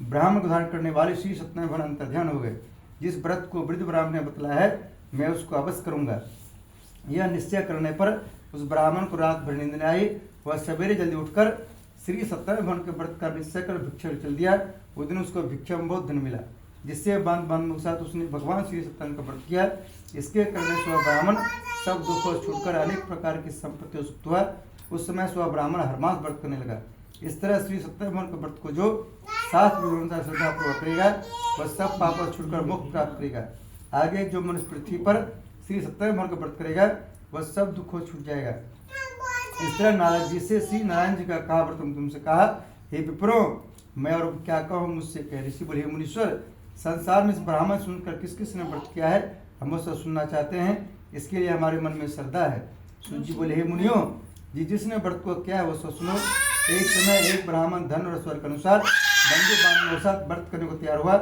ब्राह्मण को धारण करने वाले श्री सत्यनारायण भगवान अंतर्ध्यान हो गए। जिस व्रत को वृद्ध ब्राह्मण ने बतलाया है मैं उसको अवश्य करूंगा। यह निश्चय करने पर उस ब्राह्मण को रात भर नींद न आई। वह सवेरे जल्दी उठकर श्री सत्यनारायण भगवान के व्रत का निश्चय कर भिक्षा चल दिया। उस दिन उसको भिक्षा में बहुत धन मिला, जिससे बंधु के साथ उसने भगवान श्री सत्यनारायण का व्रत किया। इसके करने से वह ब्राह्मण सब दुखों से छूटकर अनेक प्रकार की संपत्ति सुप्त हुआ। उस समय से वह ब्राह्मण हर मास व्रत करने लगा। इस तरह श्री सत्यनारायण भगवान के व्रत को जो शास्त्र विवरणता श्रद्धा पूर्वक करेगा वह सब पापों से छूटकर मुक्त प्राप्त करेगा। आगे जो मनुष्य पृथ्वी पर श्री सत्यनारायण भगवान का व्रत करेगा वह सब दुखों छूट जाएगा। इस तरह नारद जी से श्री नारायण जी का कहा व्रत तुमसे कहा, हे विप्रो मैं और क्या कहूँ मुझसे कह। ऋषि बोले, हे मुनीश्वर, संसार में इस ब्राह्मण सुनकर किस किस ने व्रत किया है हम उससे सुनना चाहते हैं, इसके लिए हमारे मन में श्रद्धा है। सूत जी बोले, हे मुनियों, जिसने व्रत को किया है वो सब सुनो। एक समय एक ब्राह्मण धन और स्वर के अनुसार बंधु बांधवों के साथ व्रत करने को तैयार हुआ।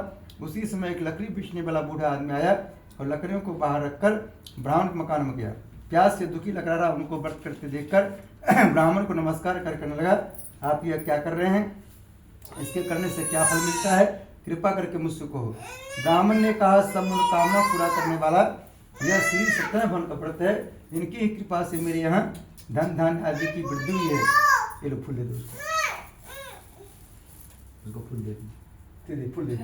उसी समय एक लकड़ी पीसने वाला बूढ़ा आदमी आया और लकड़ियों को बाहर रखकर ब्राह्मण के मकान में गया। प्यास से दुखी लकड़हारा उनको व्रत करते देखकर ब्राह्मण को नमस्कार करने लगा, आप यह क्या कर रहे हैं? इसके करने से क्या फल मिलता है? कृपा करके मुझसे कहो। ब्राह्मण ने कहा, सब मनोकामना पूरा करने वाला यह श्री सत्यनारायण भगवान का व्रत है। इनकी ही कृपा से मेरे यहाँ धन धान्य आदि की वृद्धि हुई है। ये लो फूल दे दो उसको, फूल दे दे, फूल दे।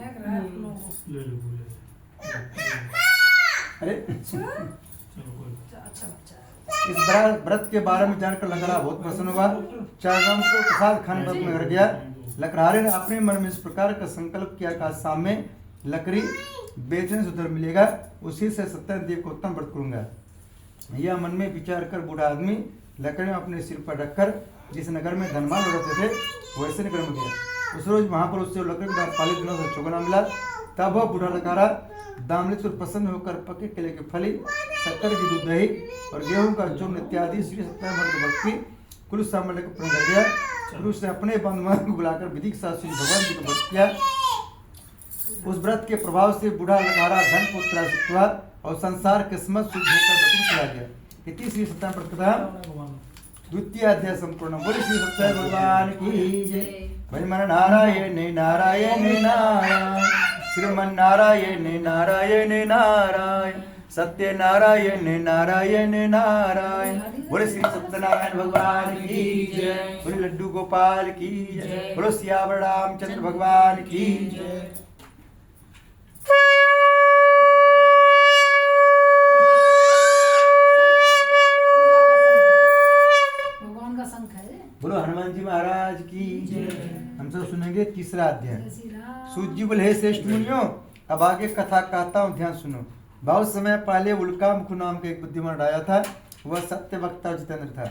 अरे इस व्रत के बारे में जानकर लकड़हारा बहुत प्रसन्न हुआ। चरणों को प्रसाद खाने व्रत में रह गया। लकड़हारे ने अपने मन में इस प्रकार का संकल्प किया कि शाम में लकड़ी बेचने से उधर मिलेगा, उसी से सत्यनारायण देव को उत्तम व्रत करूंगा। यह मन में विचार कर बूढ़ा आदमी लकड़ियां अपने सिर पर रखकर जिस नगर में धनवान रहते थे वैसे नगर में गया। उस रोज वहां पर उससे लकड़ी का पाली दिनों से चौगना मिला। तब वह बूढ़ा लकड़हारा दामलेश्वर प्रसन्न होकर पके केले की फली, शक्कर की दूध दही और गेहूं का चूर्ण इत्यादि श्री सत्यनारायण भगवान के व्रत की कुल सामग्री को पूर्ण कर दिया। फिर उसने अपने बंधुओं को बुलाकर विधि के साथ श्री भगवान जी को व्रत किया। उस व्रत के प्रभाव से बूढ़ा लखारा धन पुत्र हुआ और संसार किस्मत शुद्ध होकर बदल चला गया। इति श्री सत्यनारायण व्रत कथा द्वितीय अध्याय संपूर्ण। बोले श्री सत्यनारायण भगवान की जय। भज मन नारायण नारायण नारायण श्रीमन नारायण नारायण नारायण सत्य नारायण नारायण नारायण। बोले श्री सत्यनारायण भगवान की जय। बोले लड्डू गोपाल की जय। बोलो सियावर रामचंद्र भगवान की जय। भगवान का शंख है। बोलो हनुमान जी महाराज की जय। हम सब सुनेंगे तीसरा अध्याय। जय श्री राम। सूत जी बोले हे श्रेष्ठ मुनियों, अब आगे कथा कहता हूँ, ध्यान सुनो। बहुत समय पहले उल्कामुख नाम का एक बुद्धिमान राजा था। वह सत्य वक्ता जितेंद्र था।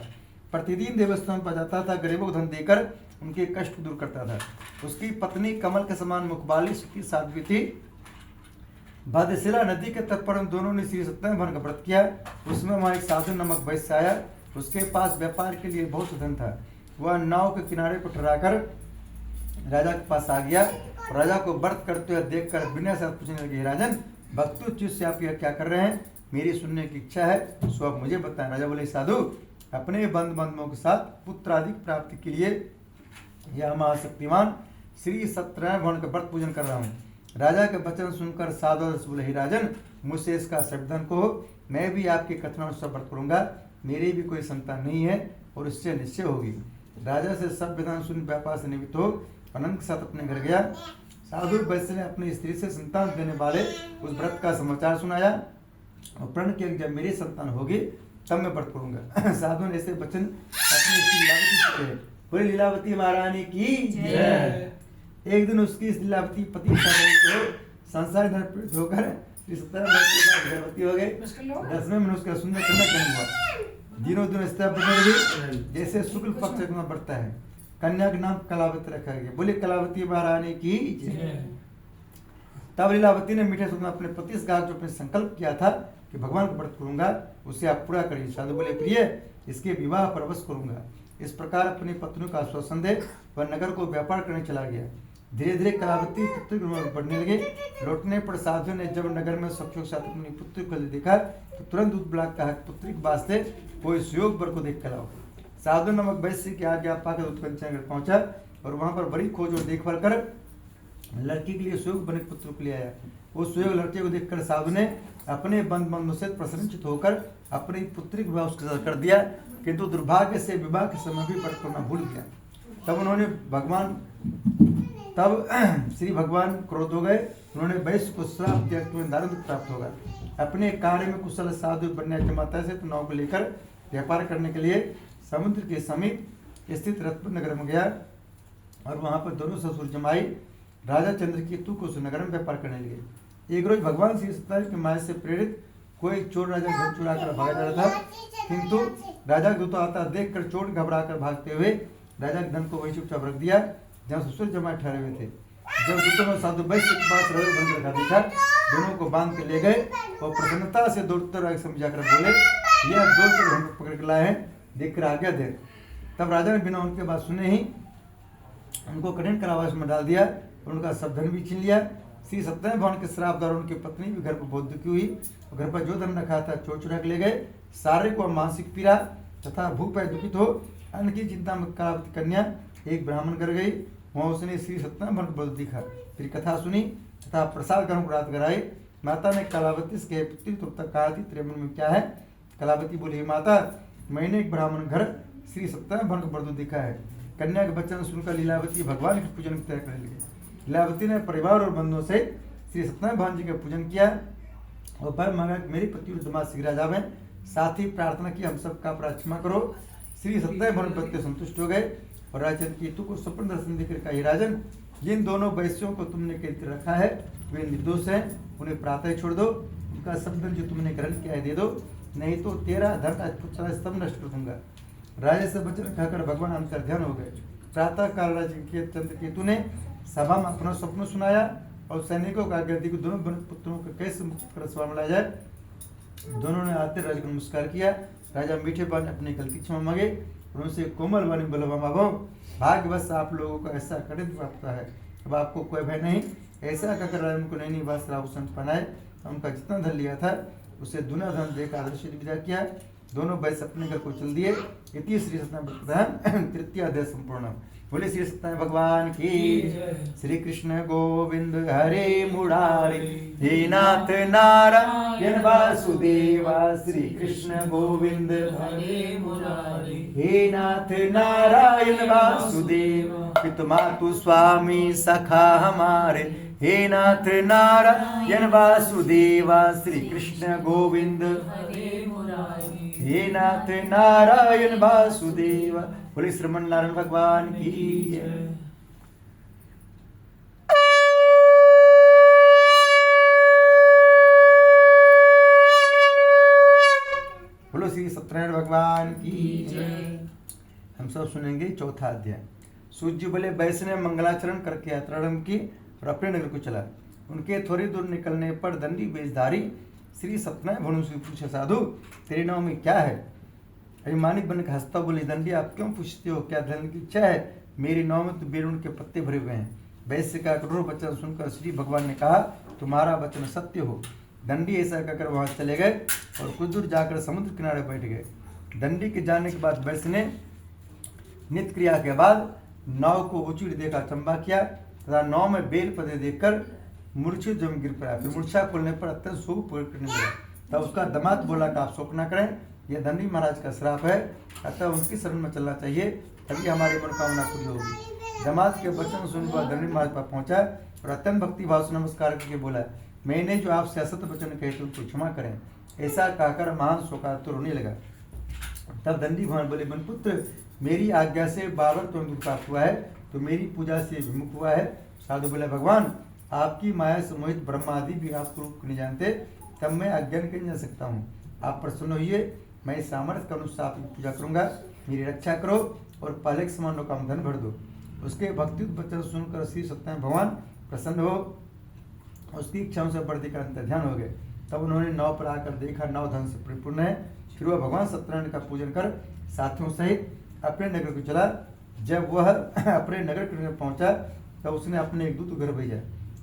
प्रतिदिन देवस्थान पर जाता था, गरीबों को धन देकर उनके कष्ट दूर करता था। उसकी पत्नी कमल के समान मुख वाली सुखी साध्वी थी। भद्रशिला नदी के तट पर उन दोनों ने श्री सत्यनारायण भगवान का व्रत किया। उसमें वहाँ एक साधु नमक वैश्य आया। उसके पास व्यापार के लिए बहुत धन था। वह नाव के किनारे को ठहराकर राजा के पास आ गया। राजा को व्रत करते हुए देखकर बिना शर्त पूछने लगे, राजन भक्तोचित से आप यह क्या कर रहे हैं? मेरी सुनने की इच्छा है, सो आप मुझे बताएं। राजा बोले, साधु अपने बंधु बांधवों के साथ पुत्र आदि प्राप्ति के लिए यह महाशक्तिमान श्री सत्यनारायण भगवान का व्रत पूजन कर रहा हूँ। राजा के वचन सुनकर साधु बोले, हे राजन मुझसे इसका सावधान को, मैं भी आपके कथनानुसार व्रत करूंगा। मेरी भी कोई संतान नहीं है और इससे निश्चय होगी। राजा से सब विधान सुन व्यापार से निवृत्त हो आनंद के साथ अपने घर गया। साधु वैश्य ने अपनी स्त्री से संतान देने वाले उस व्रत का समाचार सुनाया और प्रण किया, जब मेरी संतान होगी तब मैं व्रत करूंगा। साधु ने ऐसे वचन अपनी स्त्री लीलावती से कहे। बोले लीलावती महारानी की जय। एक दिन उसकी लीलावती पति के साथ हो संसार धन पीड़ित होकर श्री सत्यनारायण गर्भवती हो गए। 10वें महीने उसका सुंदर कन्या जन्म हुआ। दिनों दिन स्थिति बढ़ने लगी, जैसे शुक्ल पक्ष में बढ़ता है। कन्या का नाम कलावती रखा गया। बोले कलावती महारानी की जय। तब लीलावती ने मीठे सुन अपने पति से कहा, जो अपने संकल्प किया था कि भगवान को व्रत करूंगा, उसे आप पूरा करिए। साधु बोले, प्रिय इसके विवाह पर अवश्य करूंगा। इस प्रकार अपनी पत्नी का आश्वासन दे वह नगर को व्यापार करने चला गया। धीरे धीरे कलावती पुत्र बढ़ने लगे। लौटने पर साधु ने जब नगर में सब के साथ अपनी पुत्री को देखा तो तुरंत दूध बुला कहा, पुत्री के वास्ते कोई सुयोग वर को देख कर लाओ। साधु नमक वैश्य के आगे पाकर उत्कंचन नगर पहुंचा और वहां पर बड़ी खोज और देखभाल कर लड़की के लिए सुयोग बने पुत्र को ले आया। वो सुयोग लड़के को देखकर साधु ने अपने बंद बंधु से प्रसन्नचित होकर अपनी पुत्री का विवाह उसके साथ कर दिया, किंतु दुर्भाग्य से विवाह के समय भी व्रत करना भूल गया। तब श्री भगवान क्रोध हो गए। उन्होंने वैश्य को श्राप दिया, तुम्हें दारिद्र्य प्राप्त होगा। अपने कार्य में कुशल साधु बनने के माता से तो नाव को लेकर व्यापार करने के लिए समुद्र के समीप स्थित रत्नपुर नगर में गया और वहां पर दोनों ससुर जमाई राजा चंद्रकेतु को उस नगर में व्यापार करने लगे। एक रोज भगवान श्री सत्यनारायण की माया से प्रेरित कोई चोर राजा घर चुरा कर भागा जा रहा था, किंतु राजा दूत आता देखकर चोर घबरा कर भागते हुए राजा के धन को वही चुपचाप रख दिया जहाँ ससुर जमाए ठहरे हुए थे। जब दूतों ने साधु वैश्य के पास रवि बंद रखा देखा, दोनों को बांध के ले गए और प्रसन्नता से दौड़ते समझाकर बोले, यह दो चोर हम पकड़ के लाए हैं, देख कर आज्ञा दे। तब राजा ने बिना उनके बात सुने ही उनको कठिन कारावास में डाल दिया और उनका सब धन भी छीन लिया। श्री सत्यनारायण भगवान के श्राप द्वारा उनकी पत्नी भी घर पर बहुत दुखी हुई और घर पर जो धन रखा था चोर चुरा के ले गए। शारीरिक और मानसिक पीड़ा तथा भूख पर दुखित हो अन्न की चिंता में कलावती कन्या एक ब्राह्मण कर गई। वहाँ उसने श्री सत्यनारायण भगवान को दिखा, फिर कथा सुनी तथा प्रसाद ग्रहण को रात कराई। माता ने कलावती से कहे, पुत्री तुम तक कहा थी तेरे मन में क्या है? कलावती बोली, माता मैंने एक ब्राह्मण घर श्री सत्यनारायण भगवान को बरदू दिखा है। कन्या के वचन सुनकर लीलावती भगवान के पूजन की तैयार करने लगी। लीलावती ने परिवार और बंधुओं से श्री सत्यनारायण भगवान जी का पूजन किया और वर मांगा कि मेरी पति और दामाद शीघ्र आ जावे। साथ ही प्रार्थना की, हम सब का अपराध क्षमा करो। श्री सत्यनारायण भगवान पति संतुष्ट हो गए और राजा चंद्रकेतु को स्वप्न दर्शन देकर कहा, राजन जिन दोनों वैश्यों को तुमने कैद रखा है वे निर्दोष हैं, उन्हें प्रातः ही छोड़ दो। उनका सब धन जो तुमने ग्रहण किया है दे दो, नहीं तो तेरा धन पुत्र सब नष्ट कर दूंगा। राजा से वचन खाकर भगवान अंतर ध्यान हो गए। प्रातः काल राजा चंद्रकेतु ने सभा में अपना स्वप्न सुनाया और सैनिकों का आज्ञा दी कि दोनों पुत्रों को कैसे मुक्त कर सभा में लाया जाए। दोनों ने आते राजा को नमस्कार किया। राजा मीठे पानी अपनी गलती क्षमा मांगे। और उनसे कोमल बने बलवामा भव। भाग्यवश आप लोगों को ऐसा कठिन प्राप्त है, अब आपको कोई भय नहीं। ऐसा कहकर उनको नई बात राहुल पहनाए, उनका जितना धन लिया था उसे दुना धन देकर आदर्श विदा किया। दोनों वैश्य अपने घर को चल दिए। इति श्री सत्यनारायण तृतीय अध्याय संपूर्ण। बोले श्री सत्यनारायण भगवान की। श्री कृष्ण गोविंद हरे मुरारी, हे नाथ नारायण वासुदेवा। श्री कृष्ण गोविंद हरे मुरारी, हे नाथ नारायण वासुदेव। पितुमातु स्वामी सखा हमारे, हे नाथ नारायण वासुदेवा। श्री कृष्ण गोविंद हरे मुरारी, हे नाथ नारायण वासुदेव। बोले श्रीमन नारायण भगवान की जय। बोलो श्री सत्यनारायण भगवान की जय। हम सब सुनेंगे चौथा अध्याय। सूर्य बोले वैश्य ने मंगलाचरण करके यात्रा आरंभ की और अपने नगर को चला। उनके थोड़ी दूर निकलने पर दंडी वेशधारी श्री सत्यनारायण भनु से पूछे, साधु तेरे नाम में क्या है? अभिमानिक बनकर हंसता बोले, दंडी आप क्यों पूछते हो, क्या धन की इच्छा है? मेरे नाव में तो बेरुण के पत्ते भरे हुए हैं। वैश्य का कठोर वचन सुनकर श्री भगवान ने कहा, तुम्हारा वचन सत्य हो। दंडी ऐसा कहकर वहां चले गए और कुछ दूर जाकर समुद्र किनारे बैठ गए। दंडी के जाने के बाद वैश्य ने नित्य क्रिया के बाद नाव को ऊंची देखा, चंबा किया तथा नाव में बेल पत्ते देखकर मूर्छित जम गिर पड़ा। फिर मूर्छा खोलने पर अत्यंत शोक पूर्ण करने लगा। तब उसका दामाद बोला कि आप शोक न करें, यह दंडी महाराज का श्राप है, अतः उनकी शरण में चलना चाहिए, तभी हमारी मनोकामना पूरी होगी। दामाद के वचन सुनकर दंडी महाराज पर पहुंचा और अत्यंत भक्ति भाव से नमस्कार करके बोला, मैंने जो आपसे असत्य वचन कहे थे उनको क्षमा करें। ऐसा कहकर महान शोकातुर रोने लगा। तब दंडी भगवान बोले, बनपुत्र मेरी आज्ञा से बाबर तुम्हें प्राप्त हुआ है, तो मेरी पूजा से विमुख हुआ है। साधु बोले, भगवान आपकी माया से मोहित ब्रह्मा आदि भी आपको रूप नहीं जानते, तब मैं अज्ञान के नहीं जा सकता हूँ। आप प्रसन्न होइए, मैं सामर्थ्य के अनुसार आपकी पूजा करूंगा, मेरी रक्षा करो और पहले के समान लोग काम धन भर दो। उसके भक्ति वचन सुनकर श्री सत्यनारायण भगवान प्रसन्न हो, उसकी इच्छाओं से बढ़ती का अंतर ध्यान हो गए। तब उन्होंने नाव पर आकर देखा नाव धन से परिपूर्ण है। फिर वह भगवान सत्यनारायण का पूजन कर साथियों सहित अपने नगर को चला। जब वह अपने नगर के पहुंचा तब उसने अपने एक दूत घर भेजा।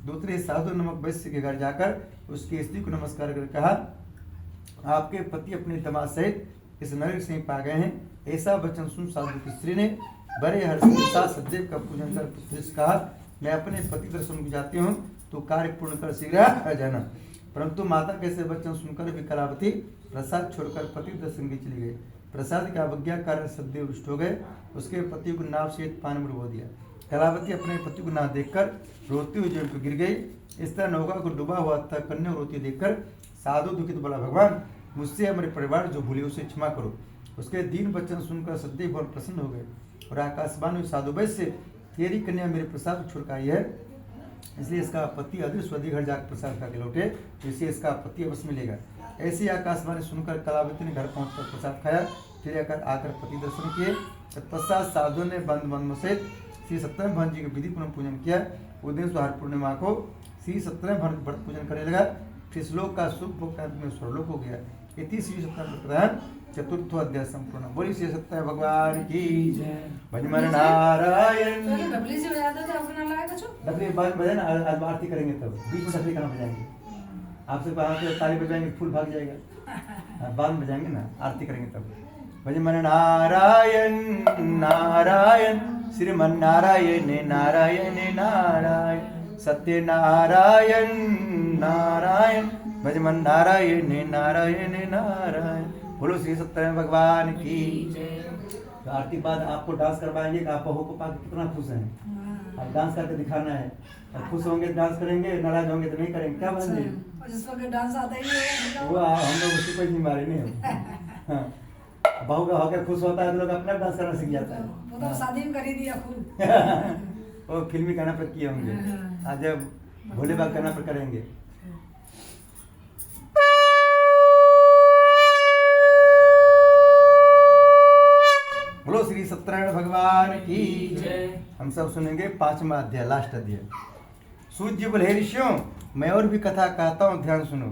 दूत ने साधु नमक वैश्य के घर जाकर उसकी स्त्री को नमस्कार कर कहा, आपके पति अपने दामाद सहित इस नगर से पा गए हैं। ऐसा वचन सुन साधु की स्त्री ने बड़े हर्ष के साथ सदैव का पूजन कर कहा, मैं अपने पति दर्शन को जाती हूँ, तो कार्य पूर्ण कर शीघ्र आ जाना। परंतु माता कैसे वचन सुनकर भी कलावती प्रसाद छोड़कर पति दर्शन की चली गई। प्रसाद की अवज्ञा कारण सदैव रुष्ट हो गए। उसके पति को नाव से पानी में डुबो दिया। कलावती अपने पति को ना देखकर रोती हुई जल पर गिर गई। इस तरह नौका को डूबा हुआ था। कन्या रोती देखकर साधु दुखित बोला, भगवान मुझसे हमारे परिवार जो भूले उसे क्षमा करो। उसके दीन वचन सुनकर सदैव बहुत प्रसन्न हो गए और आकाशवाणी साधु वैश्य तेरी कन्या मेरे प्रसाद छोड़कर आई है, इसलिए इसका पति अदृश्य घर जाकर प्रसाद खा के लौटे, तो इसे इसका पति अवश्य मिलेगा। ऐसी आकाशवाणी सुनकर कलावती ने घर पहुंचकर प्रसाद खाया। फिर आकर पति दर्शन किए। तत्पश्चात साधु ने बंद से श्री सत्यनारायण भगवान जी के विधि पूर्ण पूजन किया। उस दिन हर पूर्णिमा को श्री सत्यनारायण भगवान व्रत पूजन करने लगा। फिर श्लोक का शुभ भोग में स्वर्लोक हो गया। इति श्री सत्यनारायण चतुर्थ अध्याय संपूर्ण। बोली श्री सत्यनारायण भगवान की जय। भजमन नारायण। डबली से बजाते थे, आपको ना लगा कुछ? डबली बाद बजाना, आज आरती करेंगे तब बीच में डबली कहाँ बजाएंगे? आपसे कहा ताली बजाएंगे फूल भाग जाएगा। बाद में बजाएंगे ना, आरती करेंगे तब। भजमन नारायण नारायण श्रीमन नारायण नारायण नारायण सत्य नारायण नारायण भजमन नारायण नारायण नारायण। बोलो श्री सत्यनारायण भगवान की जय। आरती बाद आपको डांस करवाएंगे कि आप बहू को पाकर कितना खुश हैं। आप डांस करके दिखाना है। खुश होंगे डांस करेंगे, नाराज होंगे तो नहीं करेंगे। क्या बंदे जिस वक्त डांस आता ही नहीं वो हम लोग उसी को नहीं मारे नहीं। हाँ, बहू का होकर खुश होता है तो लोग अपना डांस करना सीख जाता है। वो तो शादी में कर ही दिया खूब। वो फिल्मी गाना पर किए होंगे, आज जब भोले बाबा गाना पर करेंगे। बोलो श्री सत्यनारायण भगवान की जय। हम सब सुनेंगे 5वां अध्याय, लास्ट अध्याय। सूर्य बोले, ऋषियों मैं और भी कथा कहता हूँ, ध्यान सुनो।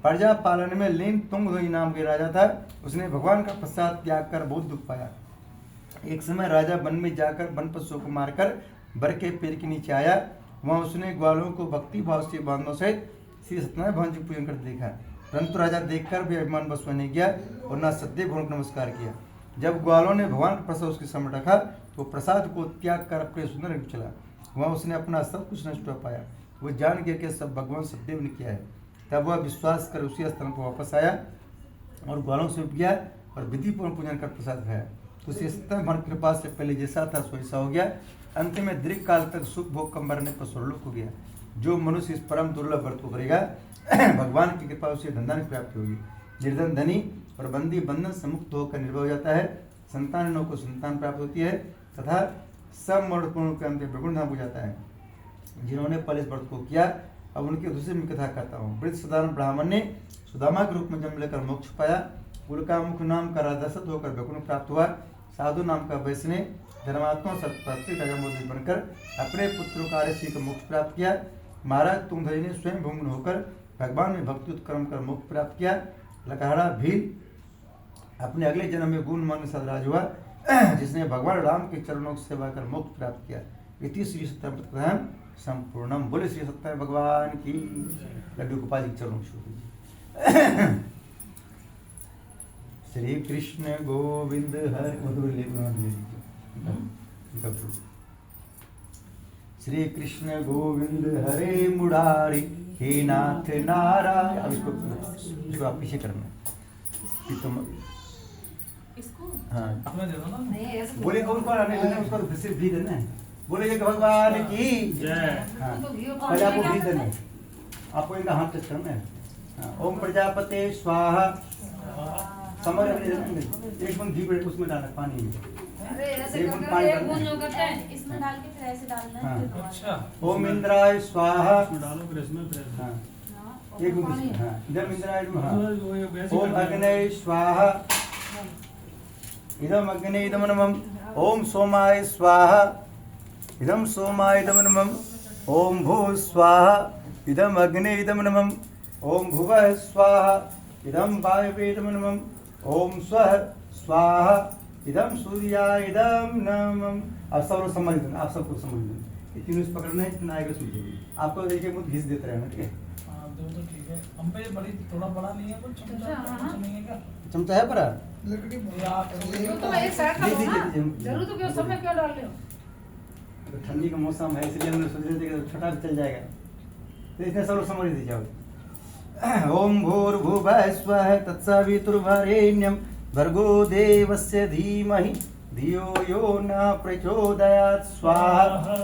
प्रजा पालन में लीन तुंगध्वज नाम के राजा था। उसने भगवान का प्रसाद त्याग कर बहुत दुख पाया एक समय राजा वन में जाकर वन पशुओं को मारकर बर के पेड़ के नीचे आया। वहां उसने ग्वालों को भक्ति भाव से बांधों सहित श्री सत्यनारायण भगवान जी पूजन करते देखा, परंतु राजा देखकर भी अभिमान बस नहीं गया और न सदैव भगवान को नमस्कार किया। जब ग्वालों ने भगवान का प्रसाद उसके सामने रखा तो प्रसाद को त्याग कर अपने सुंदर रंग चला। वहाँ उसने अपना सब कुछ नष्ट हो पाया। वो जान गया कि सब भगवान सदैव ने किया है। तब वह विश्वास कर उसी स्थान पर वापस आया और ग्वालों से उठ गया और विधिपूर्ण पूजन कर प्रसाद खाया। तो श्री सत्यनारायण भगवान की कृपा से पहले जैसा था सो ऐसा हो गया। अंत में दीर्घ काल तक सुख भोग कम मरने पर स्वर्गलोक हो गया। जो मनुष्य इस परम दुर्लभ व्रत को करेगा भगवान की कृपा उसे धनधान्य की प्राप्ति होगी। निर्धन धनी और बंदी बंधन से मुक्त होकर निर्भय हो जाता है। संतानों को संतान प्राप्त होती है तथा सब मरणपूर्ण के अंत में धाम हो जाता है। जिन्होंने पहले इस व्रत को किया अब उनके दूसरे में कथा करता हूँ। वृद्ध साधारण ब्राह्मण ने सुदामा के रूप में जन्म लेकर मोक्ष पाया। उनका मुख नाम का राधासत होकर वैकुंठ प्राप्त हुआ। साधु नाम का वैश्य ने धर्मात्मा सत्य राजा मोदी बनकर अपने पुत्रों का ऋषि को मोक्ष प्राप्त किया। महाराज तुंगधरी ने स्वयं भूमि होकर भगवान में भक्ति उत्क्रम कर मोक्ष प्राप्त किया। लकहड़ा भील अपने अगले जन्म में गुण मान सदराज हुआ, जिसने भगवान राम के चरणों की सेवा कर मोक्ष प्राप्त किया। इति श्री सत्यनारायण संपूर्णम। बोले श्री सत्यनारायण भगवान की। लड्डू गोपाल जी के चरणों में श्री कृष्ण गोविंद हरे श्री कृष्ण गोविंद हरे मुरारी हे नाथ नारायण। अब इसको आप पीछे करना तुम इसको हाँ तुम्हें दे दो ना। नहीं ऐसे बोले और कौन आने देना उसको फिर से भी देना है। बोले एक भगवान की जय। हाँ तो घी और पहले आपको पानी भी देना है। आपको इनका हाथ टच करना है। हाँ, ओम प्रजापते स्वाहा। समर एक बूंद घी उसमें डालना पानी में। अरे ऐसे एक कर बूंद कर पानी एक डालना बूंद है। जो करते हैं इसमें डाल के फिर ऐसे डालना हाँ। है फिर अच्छा। ओम इंद्राय स्वाहा। डालो फिर इसमें फिर हाँ हाँ, एक बूंद पानी। इसमें, हाँ इधर इंद्राय में, हाँ वो ये वैसे ओम करना है। अग्नये स्वाहा। इदम अग्ने इदम नमः। ओम सोमाय स्वाहा। इदम सोमाय इदम नमः। ओम भू स्वाहा। इदम अग्ने इदम नमः। ओम भुवः स्वाहा। इदम वायवे इदम नमः। ओम स्वः स्वाहा। इदम सूर्याय इदम नमः। अब सब लोग समझ लेना, आप सबको समझ लेना। ये तीनों पकड़ना है, इतना आएगा सूझेगी। आपको देखिए मुझे घिस देते रहना, ठीक है। हाँ, दो तो ठीक है। हम पे ये बड़ी थोड़ा बड़ा नहीं है कुछ चमचा हाँ। कुछ नहीं है क्या? चमचा है परा? लकड़ी ये आप तो तुम एक साइड का लो ना। जरूर तो क्यों सब में क्यों डाल रहे हो? तो ठंडी का मौसम है इसलिए हमने सोच रहे थे कि छोटा भी चल जाएगा, तो इसने सब लोग समझ लीजिए। ओम भूर्भुवः स्वः तत्सवितुर्वरेण्यं भर्गो देवस्य धीमहि धियो यो न प्रचोदयात् स्वाहा।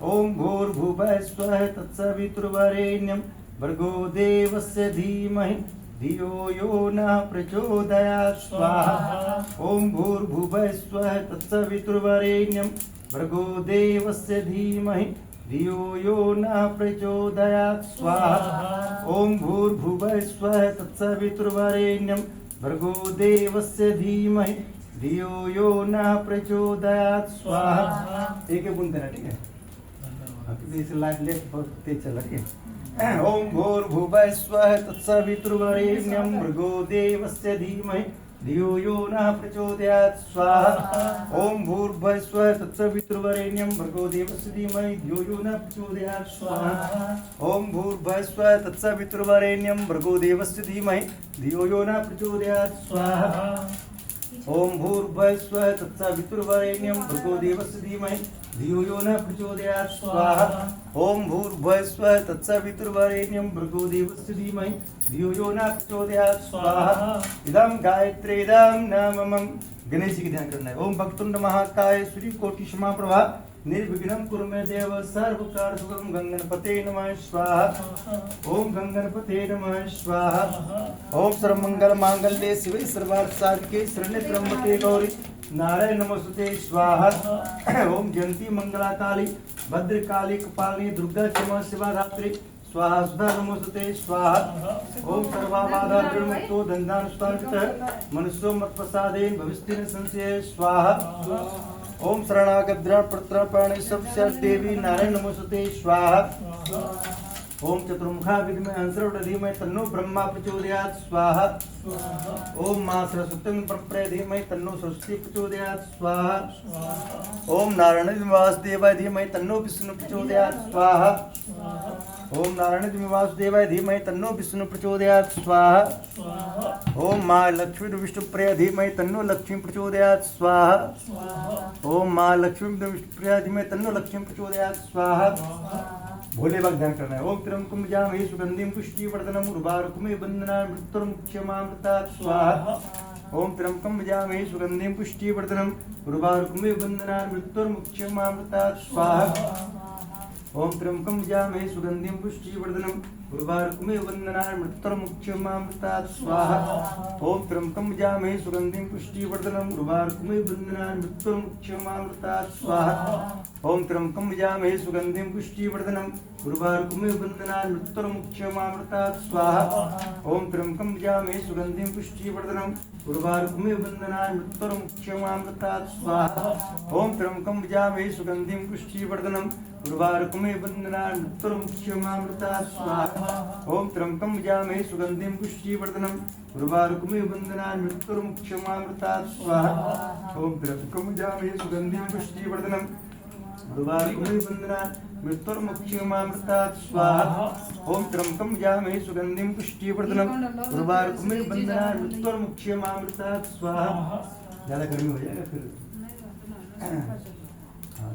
ओम भूर्भुवः स्वः तत्सवितुर्वरेण्यं भर्गो देवस्य धीमहि धियो यो न प्रचोदयात् स्वाहा। ओम भूर्भुवः स्वः तत्सवितुर्वरेण्यं भर्गो देवस्य धीमहि धियो यो न प्रचोदयात् स्वाहा। ओम भूर्भुवः स्वः तत्सवितुर्वरेण्यं भर्गो देवस्य धीमहि धियो यो न प्रचोदयात् स्वाहा। एक बूंद देना, ठीक है। क्योंकि इस लाइट लेट बहुत तेज चल रही है। ओम भूर्भुवः स्वः तत्सवितुर्वरेण्यं भर्गो देवस्य धीमहि धियो यो न प्रचोदयात् स्वाहा। ओम भूर्भुवः स्वः तत्सवितुर्वरेण्यं भर्गो देवस्य धीमहि धियो यो न प्रचोदयात् स्वाहा। ओम भूर्भुवः स्वः तत्सवितुर्वरेण्यं भर्गो देवस्य धीमहि धियो यो न प्रचोदयात् स्वाहा। ओम भूर्भुवः स्वः तत्सवितुर्वरेण्यं भर्गो देवस्य धीमहि धियो यो न प्रचोदयात् स्वाहा। ओम भूर्भुवः स्वः तत्सवितुर्वरेण्यं भर्गो देवस्य धीमहि धियो यो न प्रचोदयात् स्वाहा। इदं गायत्री इदं नमः। गणेश जी की ध्यान करना है। ओम वक्रतुंड महाकाय सूर्यकोटि समाप्रभा निर्विघ्नं कुरु मे देव सर्वकार्य सुगम गंगणपते नमः स्वाहा। ओम गंगणपते नमः स्वाहा। ओम सर्वमंगल मांगल्ये शिवे सर्वार्थ साधिके शरण्ये त्र्यंबके गौरी नारायण नमोस्तुते स्वाहा। ओम जयंती मंगला काली भद्रकाली कपालिनी दुर्गा क्षमा शिवा धात्री स्वाहा सुधा नमोस्तुते स्वाहा। ओम सर्वाबाधा विमुक्तो धन्धानुष्ठानकृतः मनुष्यो मत्प्रसादेन भविष्यति संशय स्वाहा। ओम शरणागत द्रव प्रत्र प्राणे सबसे देवी नारायण नमोस्तुते स्वाहा। ओम चतुर्मुखा विद्महे हंसरूढ़ धीमहि तन्नो ब्रह्मा प्रचोदयात् स्वाहा ओम मां सरस्वती प्रप्रय धीमहि तन्नो सरस्वती प्रचोदयात् स्वाहा ओम नारायण वासुदेवाय धीमहि तन्नो विष्णु प्रचोदयात् स्वाहा ओम नारायण वासुदेवाय धीमहि तन्नो विष्णु प्रचोदयात् स्वाहा ओम मां लक्ष्मी विष्णुप्रिय धीमहि तन्नो लक्ष्मी प्रचोदयात् स्वाहा ओम मां लक्ष्मी विष्णुप्रिय धीमहि तन्नो लक्ष्मी प्रचोदयात् स्वाहा भोले बाबा ध्यान करना है। ओम त्र्यंबकं यजामहे सुगंधिं पुष्टिवर्धनम् उर्वारुकमेव बन्धनान् मृत्युर्मुक्षमामृतात् स्वाहा ओम त्र्यंबकं यजामहे सुगंधिं पुष्टिवर्धनम् उर्वारुकमेव बन्धनान् मृत्युर्मुक्षमामृतात् स्वाहा ओम त्र्यंबकं यजामहे सुगंधिं पुष्टिवर्धनम् उर्वारुकमेव बन्धनान् मृत्युर्मुक्षमामृतात् स्वाहा ओम त्र्यंबकं यजामहे सुगंधिं पुष्टिवर्धनम् उर्वारुकमेव बन्धनान् मृत्युर्मुक्षमामृतात् स्वाहा ओम त्र्यंबकं यजामहे सुगंधिं पुष्टिवर्धनम् उर्वारुकमेव बन्धनान् मृत्युर्मुक्षमामृतात् स्वाहा ओम त्र्यंबकं यजामहे सुगंधिं पुष्टिवर्धनम् उर्वारुकमेव बन्धनान् मृत्युर्मुक्षमामृतात् स्वाहा ओम त्र्यंबकं यजामहे सुगंधिं पुष्टिवर्धनम् उर्वारुकमेव बन्धनान् मृत्युर्मुक्षमामृतात् स्वाहा ओम त्र्यंबकं यजामहे सुगंधिं पुष्टिवर्धनम् उर्वारुकमेव बन्धनान् मृत्युर्मुक्षमामृतात् स्वाहा ओम त्र्यंबकं यजामहे सुगंधिं पुष्टिवर्धनम् उर्वारुकमेव बन्धनान् मृत्युर्मुक्षमामृतात् स्वाहा ओम त्र्यंबकं यजामहे सुगंधिं पुष्टिवर्धनम् उर्वारुकमेव बन्धनान् मृत्युर्मुक्षमामृतात् स्वाहा। ज्यादा गर्मी हो जाएगा फिर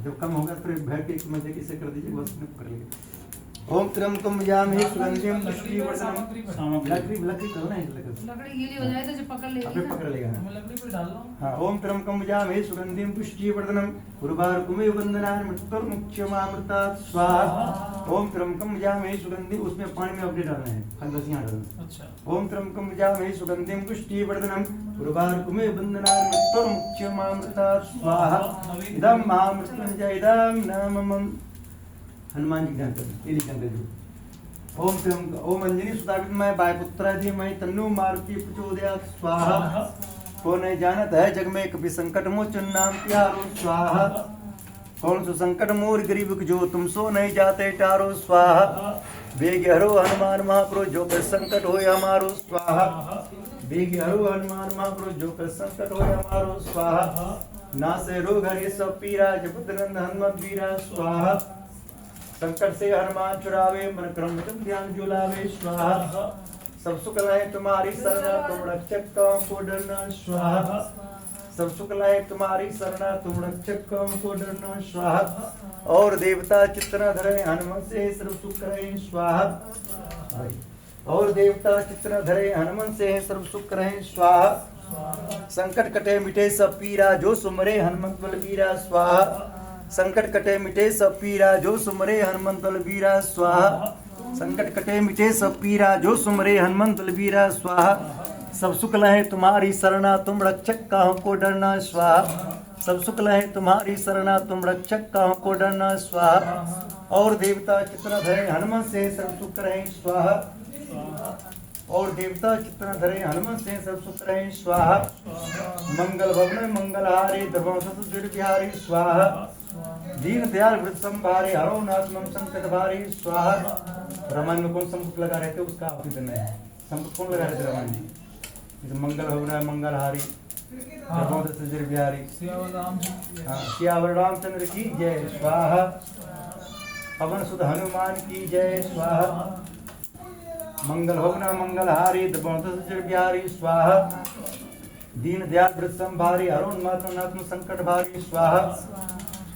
जब कम होगा फिर भर के मजे किसे कर दीजिए बस में कर लेंगे। ओम त्र्यंबकं यजामहे सुगंधिं पुष्टिवर्धनम् लकड़ी करना है लकड़ी गीली हो जाए तो जो पकड़ लेगी अपने ना। पकड़ लेगा मैं लकड़ी पे डाल लो। हाँ ओम त्र्यंबकं यजामहे सुगंधिं पुष्टिवर्धनम् उर्वारुकमेव बन्धनान् मृत्युर्मुक्षमामृतात् स्वाहा ओम त्र्यंबकं यजामहे सुगंधिं उसमें पानी में अपने डालना है फंगसियां डालना। अच्छा ओम त्र्यंबकं यजामहे सुगंधिं पुष्टिवर्धनम् उर्वारुकमेव बन्धनान् मृत्युर्मुक्षमामृतात् स्वाहा इदं महामृत्युंजय इदं नाममं हनुमान जी ध्यान करें ये लिखन दे ओम त्र्यंबक ओम अंजनी सुता विद्महे वायुपुत्राय धीमहि तन्नो मारुति प्रचोदयात् स्वाहा को नहीं जानत है जग में कभी संकट मोचन नाम प्यारो स्वाहा कौन सो संकट मोर गरीब जो तुम सो नहीं जाते टारो स्वाहा वेग हरो हनुमान महापुरुष जो कर संकट हो हमारो स्वाहा वेग हरो हनुमान महापुरुष जो कर संकट हो हमारो स्वाहा नासे रोग हरे सब पीरा जपत नंद हनुमत वीरा स्वाहा संकट से हनुमान चुरावे मन क्रम तुम ध्यान जुलावे स्वाहा सब सुख लाए तुम्हारी शरणा तुम रक्षक को डरना स्वाहा सब सुख लाए तुम्हारी शरणा तुम रक्षक को डरना स्वाहा और देवता चित्र धरे हनुमत से सर्व सुख करे स्वाहा और देवता चित्र धरे हनुमत से सर्व सुख करे स्वाहा संकट कटे मिटे सब पीरा जो सुमरे हनुमत बलबीरा स्वाहा संकट कटे मिटे सब पीरा जो सुमरे हनुमंत बलबीरा स्वाहा संकट कटे मिटे सब पीरा जो सुमरे हनुमंत बलबीरा स्वाहा सब सुख लहे तुम्हारी शरणा तुम रक्षक काहू को डरना स्वाहा सब सुख लहे तुम्हारी शरणा तुम रक्षक काहू को डरना स्वाहा और देवता चित्र धरे हनुमत से सर्व सुख रहे स्वाहा और देवता चित्र धरे हनुमत से सर्व सुख रहे स्वाहा मंगल भवन मंगलहारी धर्मसत बिहारी स्वाहा दीन दयाल वृत संभारे हरो नाथ मम संकट भारी स्वाहा। रमन में कौन संकट लगा रहते उसका आहुति देना है। संकट कौन लगा रहते रमन जी जैसे मंगल भवन मंगलहारी धर्मसत बिहारी सियावर रामचंद्र की जय स्वाहा पवन सुत हनुमान की जय स्वाहा मंगल भवन मंगलहारी धर्मसत बिहारी स्वाहा दीन दयाल वृत संभारे हरो नाथ मम संकट भारी स्वाहा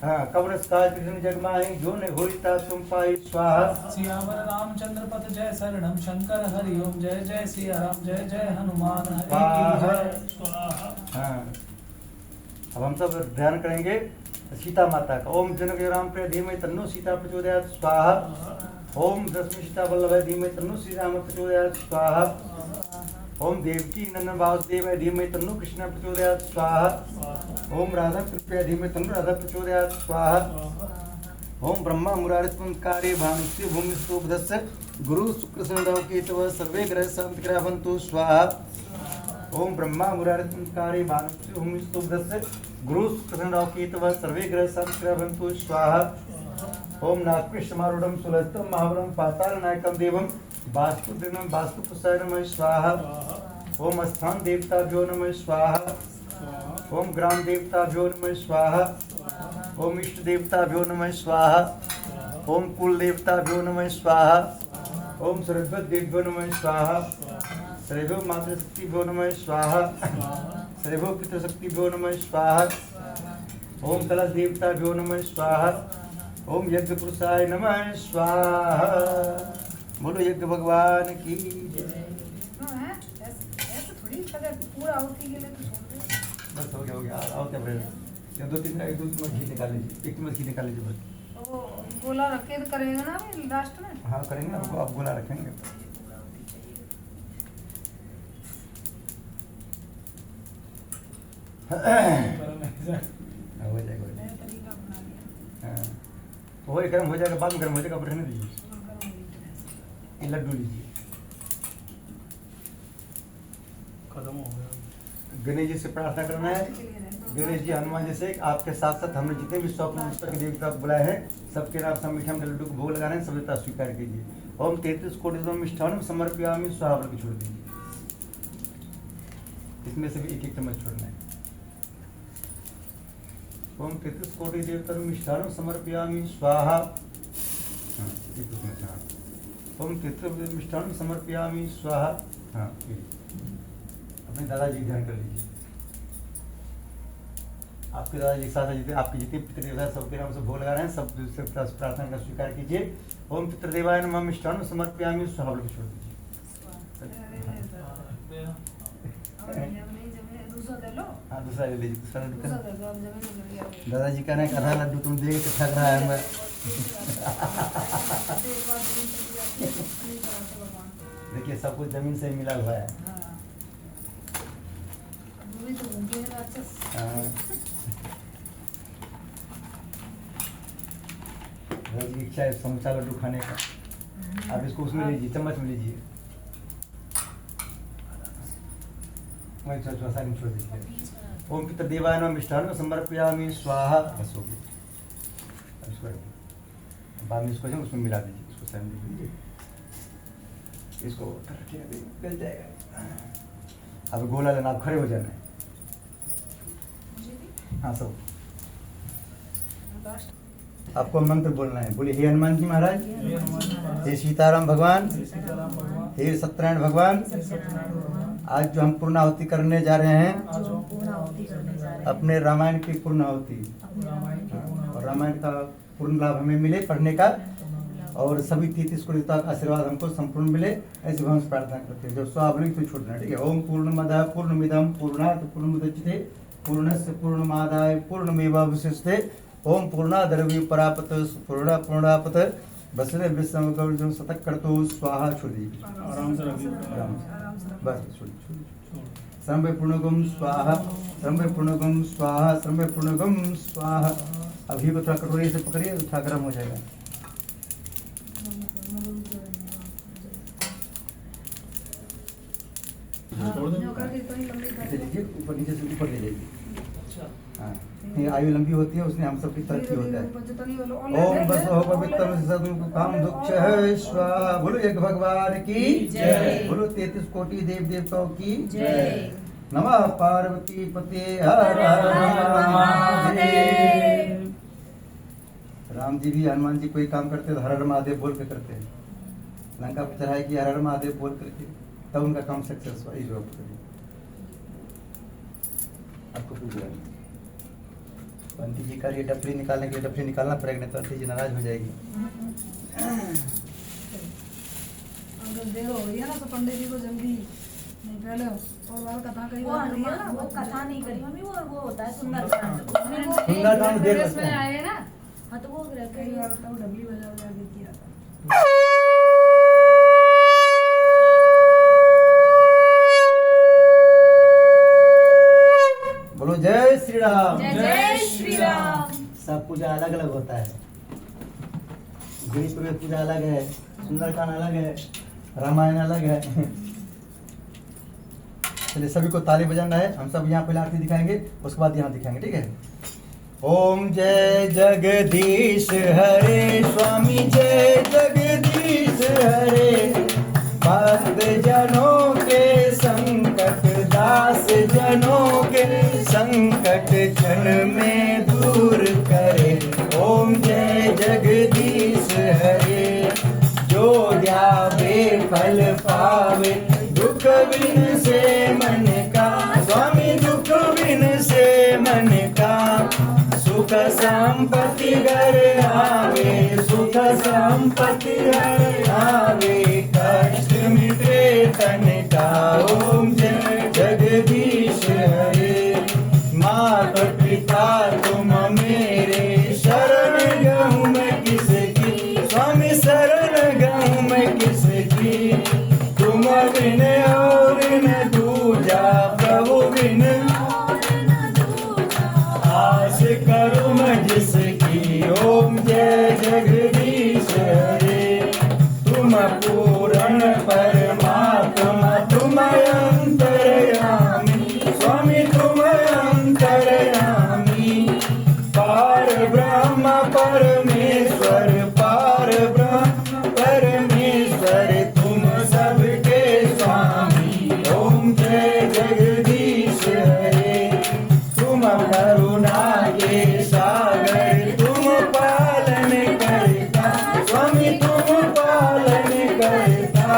हाँ कब्रस काज कृष्ण जगमाहि जो ने होइता तुम पाई स्वाहा सियावर रामचंद्र पथ जय शरणम शंकर हरि ओम जय जय सिया राम जय जय हनुमान हरि की जय स्वाहा। हाँ अब हम सब ध्यान करेंगे सीता माता का ओम जनक राम प्रिय धीमहि तन्नो सीता प्रचोदयात् स्वाहा ओम दशमी सीता वल्लभ धीमहि तन्नो श्री राम प्रचोदयात् स्वाहा ओम देवकी नंदन वासुदेव धीमहि तन्नो कृष्ण प्रचोदयात् स्वाहा ओम राधा कृपया धीमहि तन्नो राधा प्रचोदयात् स्वाहा ओम ब्रह्मा मुरारिस्पंदकारे भानुस्य भूमिस्तोभदस्य गुरु शुक्र संदव केतव सर्वे ग्रह शांतिग्रह भवन्तु स्वाहा ओम ब्रह्मा मुरारिस्पंदकारे भानुस्य भूमिस्तोभदस्य गुरु शुक्र संदव केतव सर्वे ग्रह शांतिग्रह भवन्तु स्वाहा ओम नागकृष्णमारूढ़ं सुललितं महाबलं पातालनायकं देवं वास्तुदेवं वास्तुपुरुषाय नमः स्वाहा। ओम स्थान देवताभ्यो नमः स्वाहा। ओम ग्राम देवताभ्यो नमः स्वाहा। ओम इष्ट देवताभ्यो नमः स्वाहा। ओम कुल देवताभ्यो नमः स्वाहा। ओम सरस्वती देवभ्यो नमः स्वाहा। सर्वो मातृशक्तिभ्यो नमः स्वाहा। सर्वो पितृशक्तिभ्यो नमः स्वाहा। ओम कलश देवताभ्यो नमः स्वाहा। ओम यज्ञ पुरुषाय नमः स्वाहा। बोलो यज्ञ भगवान की जय। ऐसे थोड़ी पूरा आहुति के लिए तो छोड़ दे। बस हो गया आओ क्या बोले दो तीन घी निकाल लीजिए, एक चम्मच घी निकाल लीजिए बस। वो गोला रख के करेगा ना अभी लास्ट में। हाँ करेंगे, अब गोला रखेंगे। हो जाएगा नया तरीका अपना लिया। हाँ वही गर्म हो जाएगा, बाद में गर्म हो जाएगा, अब रहने दीजिए। ये लड्डू लीजिए। खत्म हो गया। गणेश जी से प्रार्थना करना है। गणेश जी हनुमान जी से आपके साथ साथ हमने जितने भी स्वप्न पुस्तक देवता बुलाए हैं सबके नाम से मीठा मीठा लड्डू को भोग लगाना है, सब देवता स्वीकार कीजिए। ओम 33 कोटि मिष्ठान समर्पयामि स्वाहा बोल के छोड़ दीजिए। इसमें से भी एक एक चम्मच छोड़ना है। ओम 33 कोटि देवता मिष्ठान समर्पयामि स्वाहा। हाँ, एक उसमें से, हाँ। ओम 33 मिष्ठान समर्पयामि स्वाहा। हाँ अपने दादाजी ध्यान कर लीजिए। आपके दादाजी के साथ जितने आपके जितने पितृदेव हैं सबके नाम से भोग लगा रहे हैं, सब से प्रार्थना का स्वीकार कीजिए। ओम पितृदेवाय नमः मिष्ठान समर्पयामि स्वाहा बोल के छोड़ दीजिए। दूसरा दे लो। हाँ दूसरा ले लीजिए, दूसरा लड्डू दूसरा दे दो, अब जमीन में लग गया। दादाजी कहना है आधा लड्डू तुम देख के थक रहा है मैं। एक बार जमीन चली जाती है, अपनी तरह से भगवान। देखिए सब कुछ जमीन से ही मिला हुआ है। हाँ। अब वो भी तो घूम के अच्छे से। हाँ। दादाजी की इच्छा है समोसा लड्डू खाने का। आप इसको उसमें लीजिए, चम्मच में लीजिए। वही छोड़ दीजिए। ओम पितृदेवाय नमः मिष्ठान समर्पयामि स्वाहा। बस हो गई। अब इसको बाद में इसको जो उसमें मिला दीजिए, इसको सहन दीजिए, इसको गल जाएगा। अब गोला लेना, आप खड़े हो जाना है। हाँ सब आपको मंत्र बोलना है। बोलिए हे हनुमान जी महाराज, हे सीताराम भगवान, हे सत्यनारायण भगवान, आज जो हम पूर्णाहुति करने जा रहे हैं अपने रामायण की पूर्णाहुति, और रामायण का पूर्ण लाभ हमें मिले पढ़ने का, और सभी 33 कोटि देवता का आशीर्वाद हमको संपूर्ण मिले, ऐसे हम प्रार्थना करते हैं। जो स्वाभाविक तो छोड़ना, ठीक है। ओम पूर्णमदः पूर्णमिदं पूर्णात् पूर्णमुदच्यते पूर्णस्य पूर्णमादाय पूर्णमेवावशिष्यते ओम पूर्णाद्रव्य परापत पूर्णा पूर्णापत बसले विश्रम गौरव शतक करतो स्वाहा। छोड़ दीजिए आराम से रखिए। बस छोड़ सर्वे पूर्णगम स्वाहा, सर्वे पूर्णगम स्वाहा, सर्वे पूर्णगम स्वाहा। अभी को थोड़ा कटोरी से पकड़िए, थोड़ा गर्म हो जाएगा। लीजिए ऊपर नीचे से ऊपर ले जाइए। हाँ ये आयु लंबी होती है, उसने हम सबकी तरक्की होता है। ओम बस हो पवित्र सदगुरु काम दुख है स्वाहा। बोलो एक भगवान की जय। बोलो 33 कोटि देव देवताओं की जय। नमः पार्वती पते हर हर महादेव। राम जी भी हनुमान जी कोई काम करते तो हर हर महादेव बोल के करते हैं। लंका पर चढ़ाई की हर हर महादेव बोल करके, तब उनका काम सक्सेस हुआ। आपको पूछ रहा है पंडित जी का ये डफली निकालने के लिए डफली निकालना पड़ेगा, नहीं तो आंटी जी नाराज हो जाएगी। अगर देर हो रही है ना तो पंडित जी को जल्दी नहीं, पहले और बार कथा करी वो कथा नहीं करी मम्मी, वो होता है सुंदरकांड। सुंदरकांड देर लगता है। आए ना। हाँ तो वो कई बार तो डबली बजा बजा के किया था। बोलो जय श्री राम। जय श्री राम। सब पूजा अलग अलग होता है। गणेश पूजा अलग है, सुंदरकांड अलग है, रामायण अलग है। चलिए सभी को ताली बजाना है। हम सब यहाँ पहले आरती दिखाएंगे, उसके बाद यहाँ दिखाएंगे, ठीक है। ओम जय जगदीश हरे जगदीश हरे। जो ध्यावे फल पावे दुख बिन से मन का, स्वामी दुख बिन से मन का। सुख संपत्ति घर आवे, सुख संपत्ति घर आवे, कष्ट मिटे तन का। ओम जय जगदीश हरे। मात पिता तुम मेरे, शरण गहूँ मैं किसकी, स्वामी शरण गहूँ मैं किसकी। तुम बिन और न दूजा, प्रभु बिन आस करूँ मैं जिसकी। ओम जय जगदीश हरे। तुम पूर्ण परमात्मा, तुम अंतर्यामी, स्वामी तुम अंतर्यामी। पार ब्रह्म परमेश्वर, पार ब्रह्म परमेश्वर, तुम सबके स्वामी। ओम जय जगदीश हरे। तुम करुणा के सागर, तुम पालन करता, स्वामी तुम पालन करता।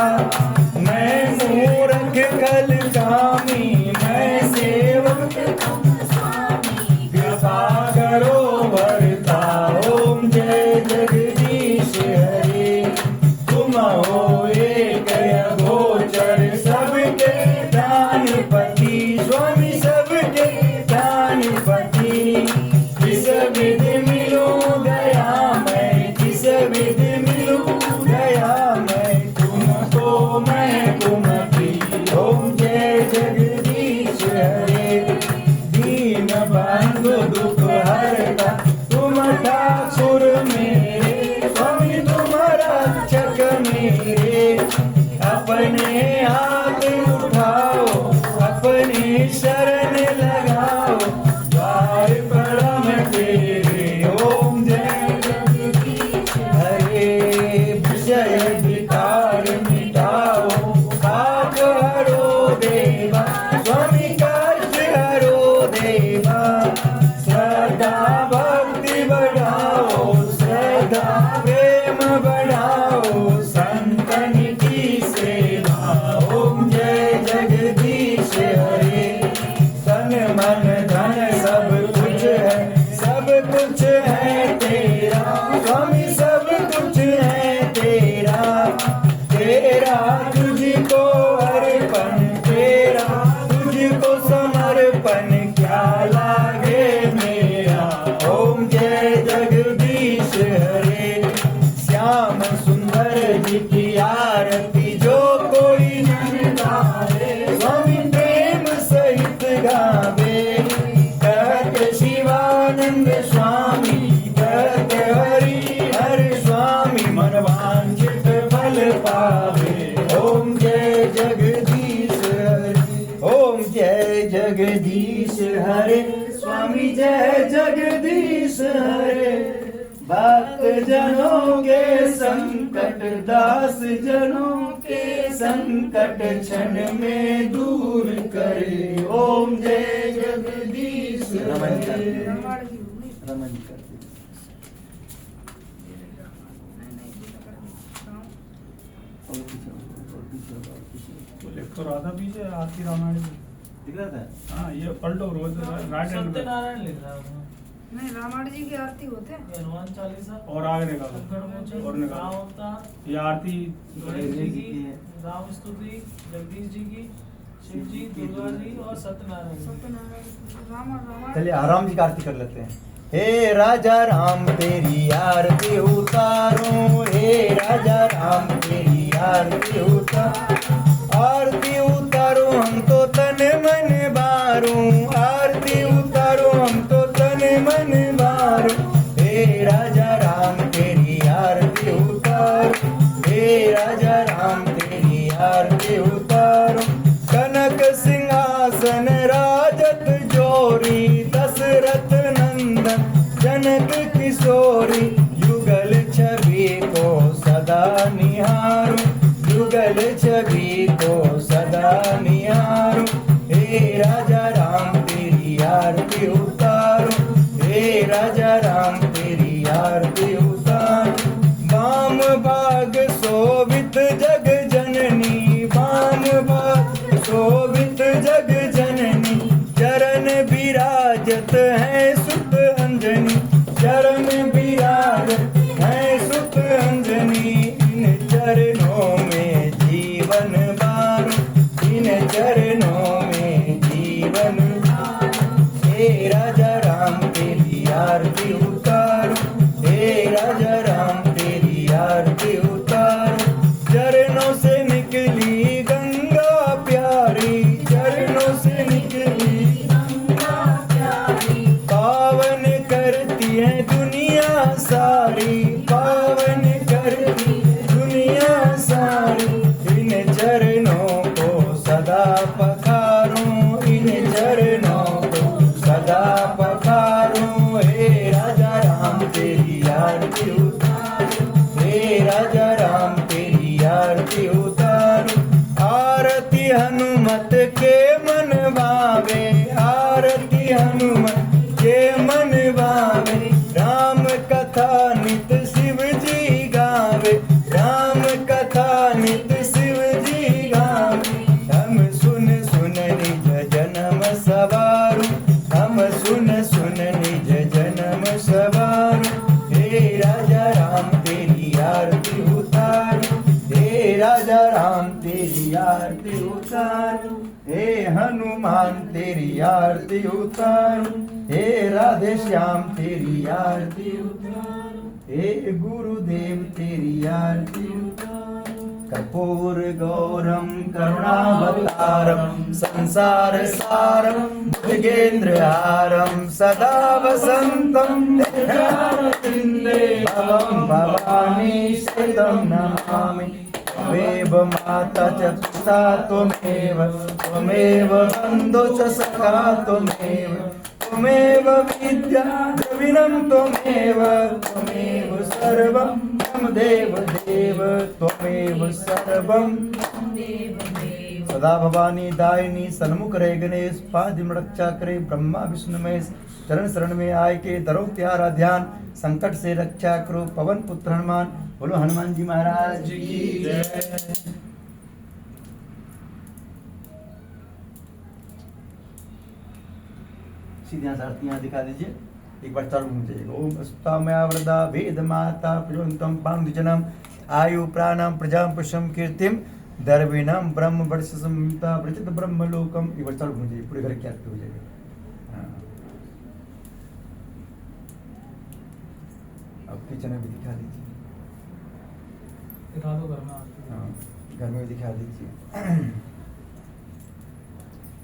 मैं मूर्ख कल कामी, मैं सेवक कृपा करो भरता। ओम जय जगदीश हरे। तुम हो एक गोचर, सबके दानपति, स्वामी सबके दानपति। जिस विधि मिलूं गया मैं, जिस विधि मिलूं गया मैं, तुमको मैं कुमति। ओम जय जगदीश हरे। दीन बंधु दुख हरता, तुम ठाकुर मेरे, स्वामी तुम रक्षक मेरे। अपने हाथ उठाओ, अपनी शरण लगाओ, द्वार परम तेरे। ओम जय जगदीश हरे। विषय विकार मिटाओ, पाप हरो देवा, स्वामी कष्ट हरो देवा। श्रद्धा भक्ति बढ़ाओ, श्रद्धा प्रेम बढ़ाओ, संतन की सेवा। ओम जय जगदीश हरे। तन मन धन सब कुछ है, सब कुछ है तेरा, स्वामी सब कुछ है तेरा। तेरा तुझको अर्पण, तेरा तुझको समर्पण, क्या लागे मेरा। ओम जय जगदीश हरे। श्याम सुंदर जी की आरती जो कोई न गावे, स्वामी प्रेम सहित गावे। कहते शिवानंद स्वामी, कहते हरि हर स्वामी, मन वांछित फल पावे। ओम जय जगदीश हरे। ओम जय जगदीश हरे। स्वामी जय जगदीश हरे। भक्त जनों के संकट, दास जनों के संकट, क्षण में दूर करे। ओम जय जगदीश हरे। रमन कर तो राधा पीछे आरती रामायण दिख रहा था। हाँ ये पलटो रोज राइट हैंड पे सत्यनारायण लिख रहा हूँ नहीं, रामायण जी की आरती होते हैं। ये हनुमान चालीसा और आगे निकालो शंकर और मोचन, निकालो। राम अवतार, ये आरती गणेश जी की, राम स्तुति, जगदीश जी की, शिव जी, दुर्गा जी और सत्यनारायण जी। सत्यनारायण रामायण। चलिए आराम जी की आरती कर लेते हैं। हे राजा राम तेरी आरती उतारो, हे राजा राम तेरी आरती उतारो। आरती उतारो हम तो तन मन बारू, आरती उतारो हम तो तन मन बारू। हे राजा राम तेरी आरती उतारो, हे राजा राम तेरी आरती उतारो। कनक सिंहासन राजत जोरी, दशरथ नंदन जनक किशोरी। युगल छवि को सदा निहारो, युगल छवि को सदा निहारो। हे राजा राम तेरी आरती उतारो, हे राजा राम तेरी आरती उतारो। चरणों में जीवन बारो, इन चरणों में जीवन बारो। हे राजा राम तेरी आरती उतारो, हे राजा राम तेरी आरती उतारो। चरणों से निकली गंगा प्यारी, चरणों से निकली गंगा प्यारी। पावन करती है दुनिया सारी, पावन करती दुनिया सारी। इन चरणों को सदा पखारूं, इन चरणों को सदा पखारूं। हे राजा राम तेरी आरती उतारो, हे राजा राम तेरी आरती उतारो। आरती हनुमत के मन भावे, आरती हनुमत के मन भावे। राम कथा नित शिव जी गावे, राम कथा नित शिव जी गावे। हम सुन सुन निज जन्म सवारू, हम सुन सुन निज जन्म सवारू। हे राजा राम तेरी आरती उतारो, हे राजा राम तेरी आरती उतारो। हे हनुमान तेरी आरती उतारो, हे राधे श्याम तेरी आरती उतारो। हे गुरुदेव तेरी आरती उतारो। कर्पूर गौरम करुणावतारम संसार सारम भुजगेंद्र हारम सदा वसंतम हृदयारविंदे भवं भवानी सहितं नमामि। त्वमेव माता च पिता त्वमेव, त्वमेव बन्धु च सखा त्वमेव, त्वमेव विद्या द्रविणं त्वमेव, त्वमेव सर्वं मम देव देव, त्वमेव सर्वं सदा भवानी दायिनी सन्मुख रहे गणेश। पाद रक्षा करे ब्रह्मा विष्णु महेश। चरण शरण में आए के दरो त्यारा ध्यान। संकट से रक्षा करो पवन पुत्र हनुमान। बोलो हनुमान जी महाराज की जय। सीधी आरतियां दिखा दीजिए। एक बार चालू घूम जाइएगा। ओम अष्टामया वरदा वेद माता प्रजोतम पांडुजनम आयु प्राणम प्रजा पुष्पम कीर्तिम दर्विणम ब्रह्म वर्ष संहिता प्रचित ब्रह्म लोकम। एक बार चालू घूम जाइए, पूरे घर की आरती हो जाएगी। अब किचन में भी दिखा दीजिए। दिखा दो घर में आरती। हाँ, घर में भी दिखा दीजिए।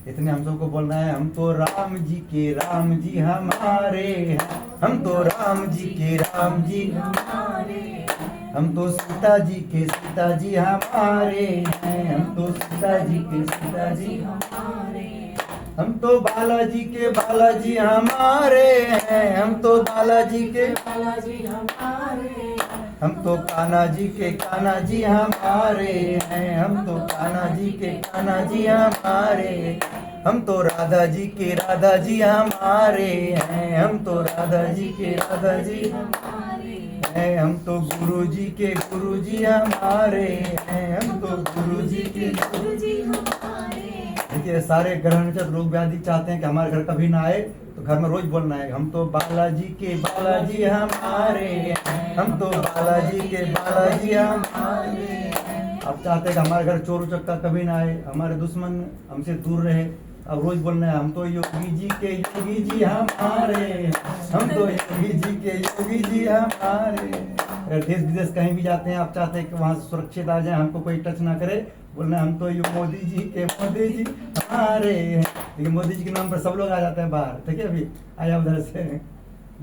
इतने हम सबको बोलना है। हम तो राम जी के राम जी हमारे हैं, हम तो राम जी के राम जी हमारे हैं। हम तो सीता जी के सीता जी हमारे हैं, हम तो सीता जी के सीता जी हमारे हैं। हम तो बालाजी के बालाजी हमारे हैं, हम तो बालाजी के बालाजी हमारे हैं। हम तो कान्हा जी के कान्हा जी हमारे हैं, हम तो कान्हा जी के कान्हा जी हमारे हैं। हम तो राधा जी के राधा जी हमारे हैं, हम तो राधा जी के राधा जी हमारे हैं। हम तो गुरु जी के गुरु जी हमारे हैं, हम तो गुरु जी के गुरु जी हमारे हैं। देखिए सारे ग्रह नक्षत्र रोग व्याधि चाहते हैं कि हमारे घर कभी ना आए, तो घर में रोज बोलना है हम तो बालाजी के बालाजी हमारे हैं, हम तो बालाजी के बालाजी हमारे हैं। अब चाहते हैं कि हमारे घर चोर उचक्का कभी ना आए, हमारे दुश्मन हमसे दूर रहे। अब रोज बोलना है हम तो योगी जी के योगी जी हमारे, हम तो योगी जी के योगी जी हमारे। अगर देश विदेश कहीं भी जाते हैं, आप चाहते हैं कि वहाँ सुरक्षित आ जाए, हमको कोई टच ना करे, बोलना है हम तो मोदी जी के मोदी जी हमारे। लेकिन मोदी जी के नाम पर सब लोग आ जाते हैं बाहर। ठीक है, अभी आया उधर से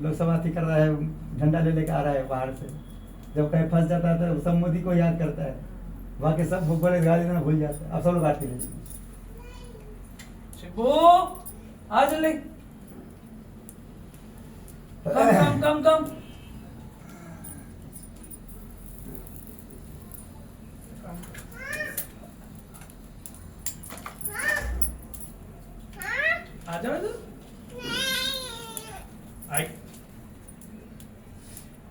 लोकसभा थी कर रहा है, झंडा ले लेकर आ रहा है बाहर से। जब कहीं फंस जाता है तो सब मोदी को याद करता है, बाकी सब बड़े गाली देना भूल जाते हैं। अब सब लोग आते हैं शिबू आ जल्दी, कम कम कम कम। आ जाओ इधर। आई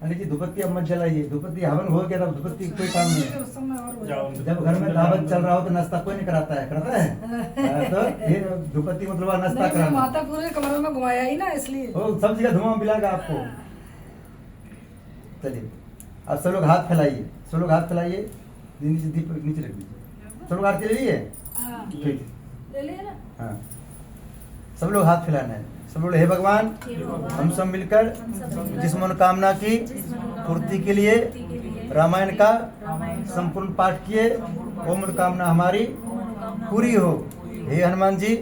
अरे जी धुपत्ती अब मत जलाइए, धुपत्ती हवन हो गया, तब धुपत्ती कोई काम नहीं है। उस समय और हो जाओ। जाएगा। जब घर में दावत चल रहा हो तो नाश्ता कोई नहीं कराता है, कराता है? तो ये धुपत्ती मतलब नाश्ता नहीं, मैं कराना। माता पूरे कमरे में घुमाया ही ना, इसलिए ओ सब जगह धुआं मिलेगा आपको। चलिए अब सब लोग हाथ फैलाइए, सब लोग हाथ फैलाइए। नीचे दीपक नीचे रख दीजिए। सब लोग आरती ले लिए? हाँ, ठीक। ले लिया ना? हाँ, सब लोग हाथ फैलाना है। सब लोग हे भगवान, हे भगवान, हम सब मिलकर हम सब मिलकर जिस मनोकामना की जिस मनोकामना पूर्ति के लिए पूर्ति के लिए रामायण का रामायण का संपूर्ण पाठ किए, वो मनोकामना हमारी मनोकामना पूरी हो। हे हनुमान जी,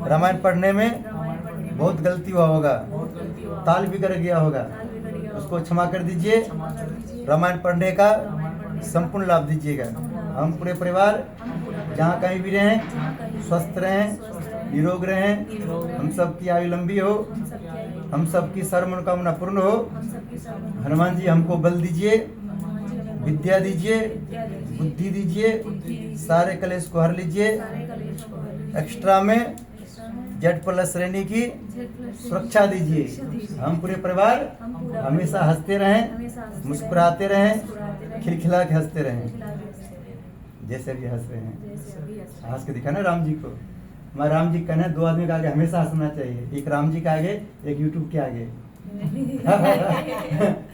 रामायण पढ़ने में रामायण पढ़ने में बहुत गलती हुआ होगा, बहुत गलती हुआ, ताल बिगड़ गया होगा, ताल बिगड़ गया उसको होगा, क्षमा कर दीजिए। क्षमा कर दीजिए। रामायण पढ़ने का रामायण पढ़ने का संपूर्ण लाभ दीजिएगा। हम पूरे परिवार हम पूरा जहाँ कहीं भी रहें जहाँ कहीं भी स्वस्थ रहें, स्वस्थ रहें, निरोग रहें, निरोग रहें, हम सब की आयु लंबी हो, हम सबकी आयु, हम सबकी सर्व मनोकामना पूर्ण हो। हम सबकी सर्व हनुमान जी हमको बल दीजिए, हनुमान जी हमें विद्या दीजिए, विद्या दीजिए, बुद्धि दीजिए, बुद्धि दीजिए, सारे कलेश को हर लीजिए। सारे कलेशों को हर लीजिए। एक्स्ट्रा में एक्स्ट्रा में जेड प्लस श्रेणी की जेड प्लस सुरक्षा दीजिए। सुरक्षा दीजिए। हम पूरे परिवार हम पूरा हमेशा हंसते रहें, हमेशा हंसते मुस्कुराते रहें, मुस्कुराते रहें, खिलखिला के हंसते रहें, खिलखिला के हंसते रहें। जैसे भी हंस रहे हैं। जैसे अभी हंस रहे हैं। हंस के दिखा ना राम जी को। हमारे राम जी कहना है, दो आदमी के आगे हमेशा हंसना चाहिए, एक राम जी के आगे, एक यूट्यूब के आगे।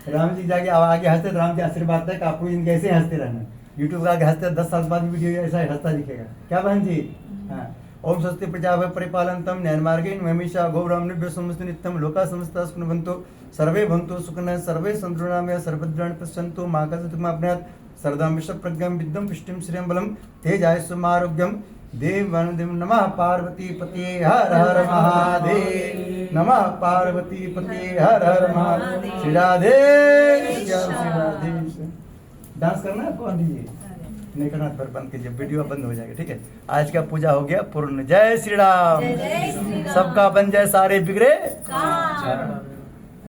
राम जी जाके आगे हंसते तो राम जी आशीर्वाद है कि आपको इनके ऐसे हंसते रहना। यूट्यूब के आगे हंसते 10 साल बाद वीडियो ऐसा ही हंसता दिखेगा। क्या बहन जी? हाँ। ओम स्वस्ति प्रजाभय परिपालनतम न्याय मार्गेण महेशा गौरामनिभ्यो समस्त नित्यम लोका समस्ता सुखिनो सर्वे भवन्तु सुखिनः सर्वे सन्तु निरामया सर्वभद्राणि पश्यन्तु मा कश्चित् माप्नुयात् सर्वदा विश्व प्रज्ञां विद्युं पुष्टिं श्रियं बलं तेजायस्वमारोग्यं देव नमः पार्वती पते हर हर महादेव नमः पार्वती पते हर हर महादेव। श्री राधे श्याम श्री राधे। डांस करना है कौन दीजिए? नहीं करना फिर बंद कीजिए, वीडियो बंद हो जाएगा। ठीक है, आज का पूजा हो गया पूर्ण। जय श्री राम। जय जय श्री राम। सबका बन जाए सारे बिगड़े काम।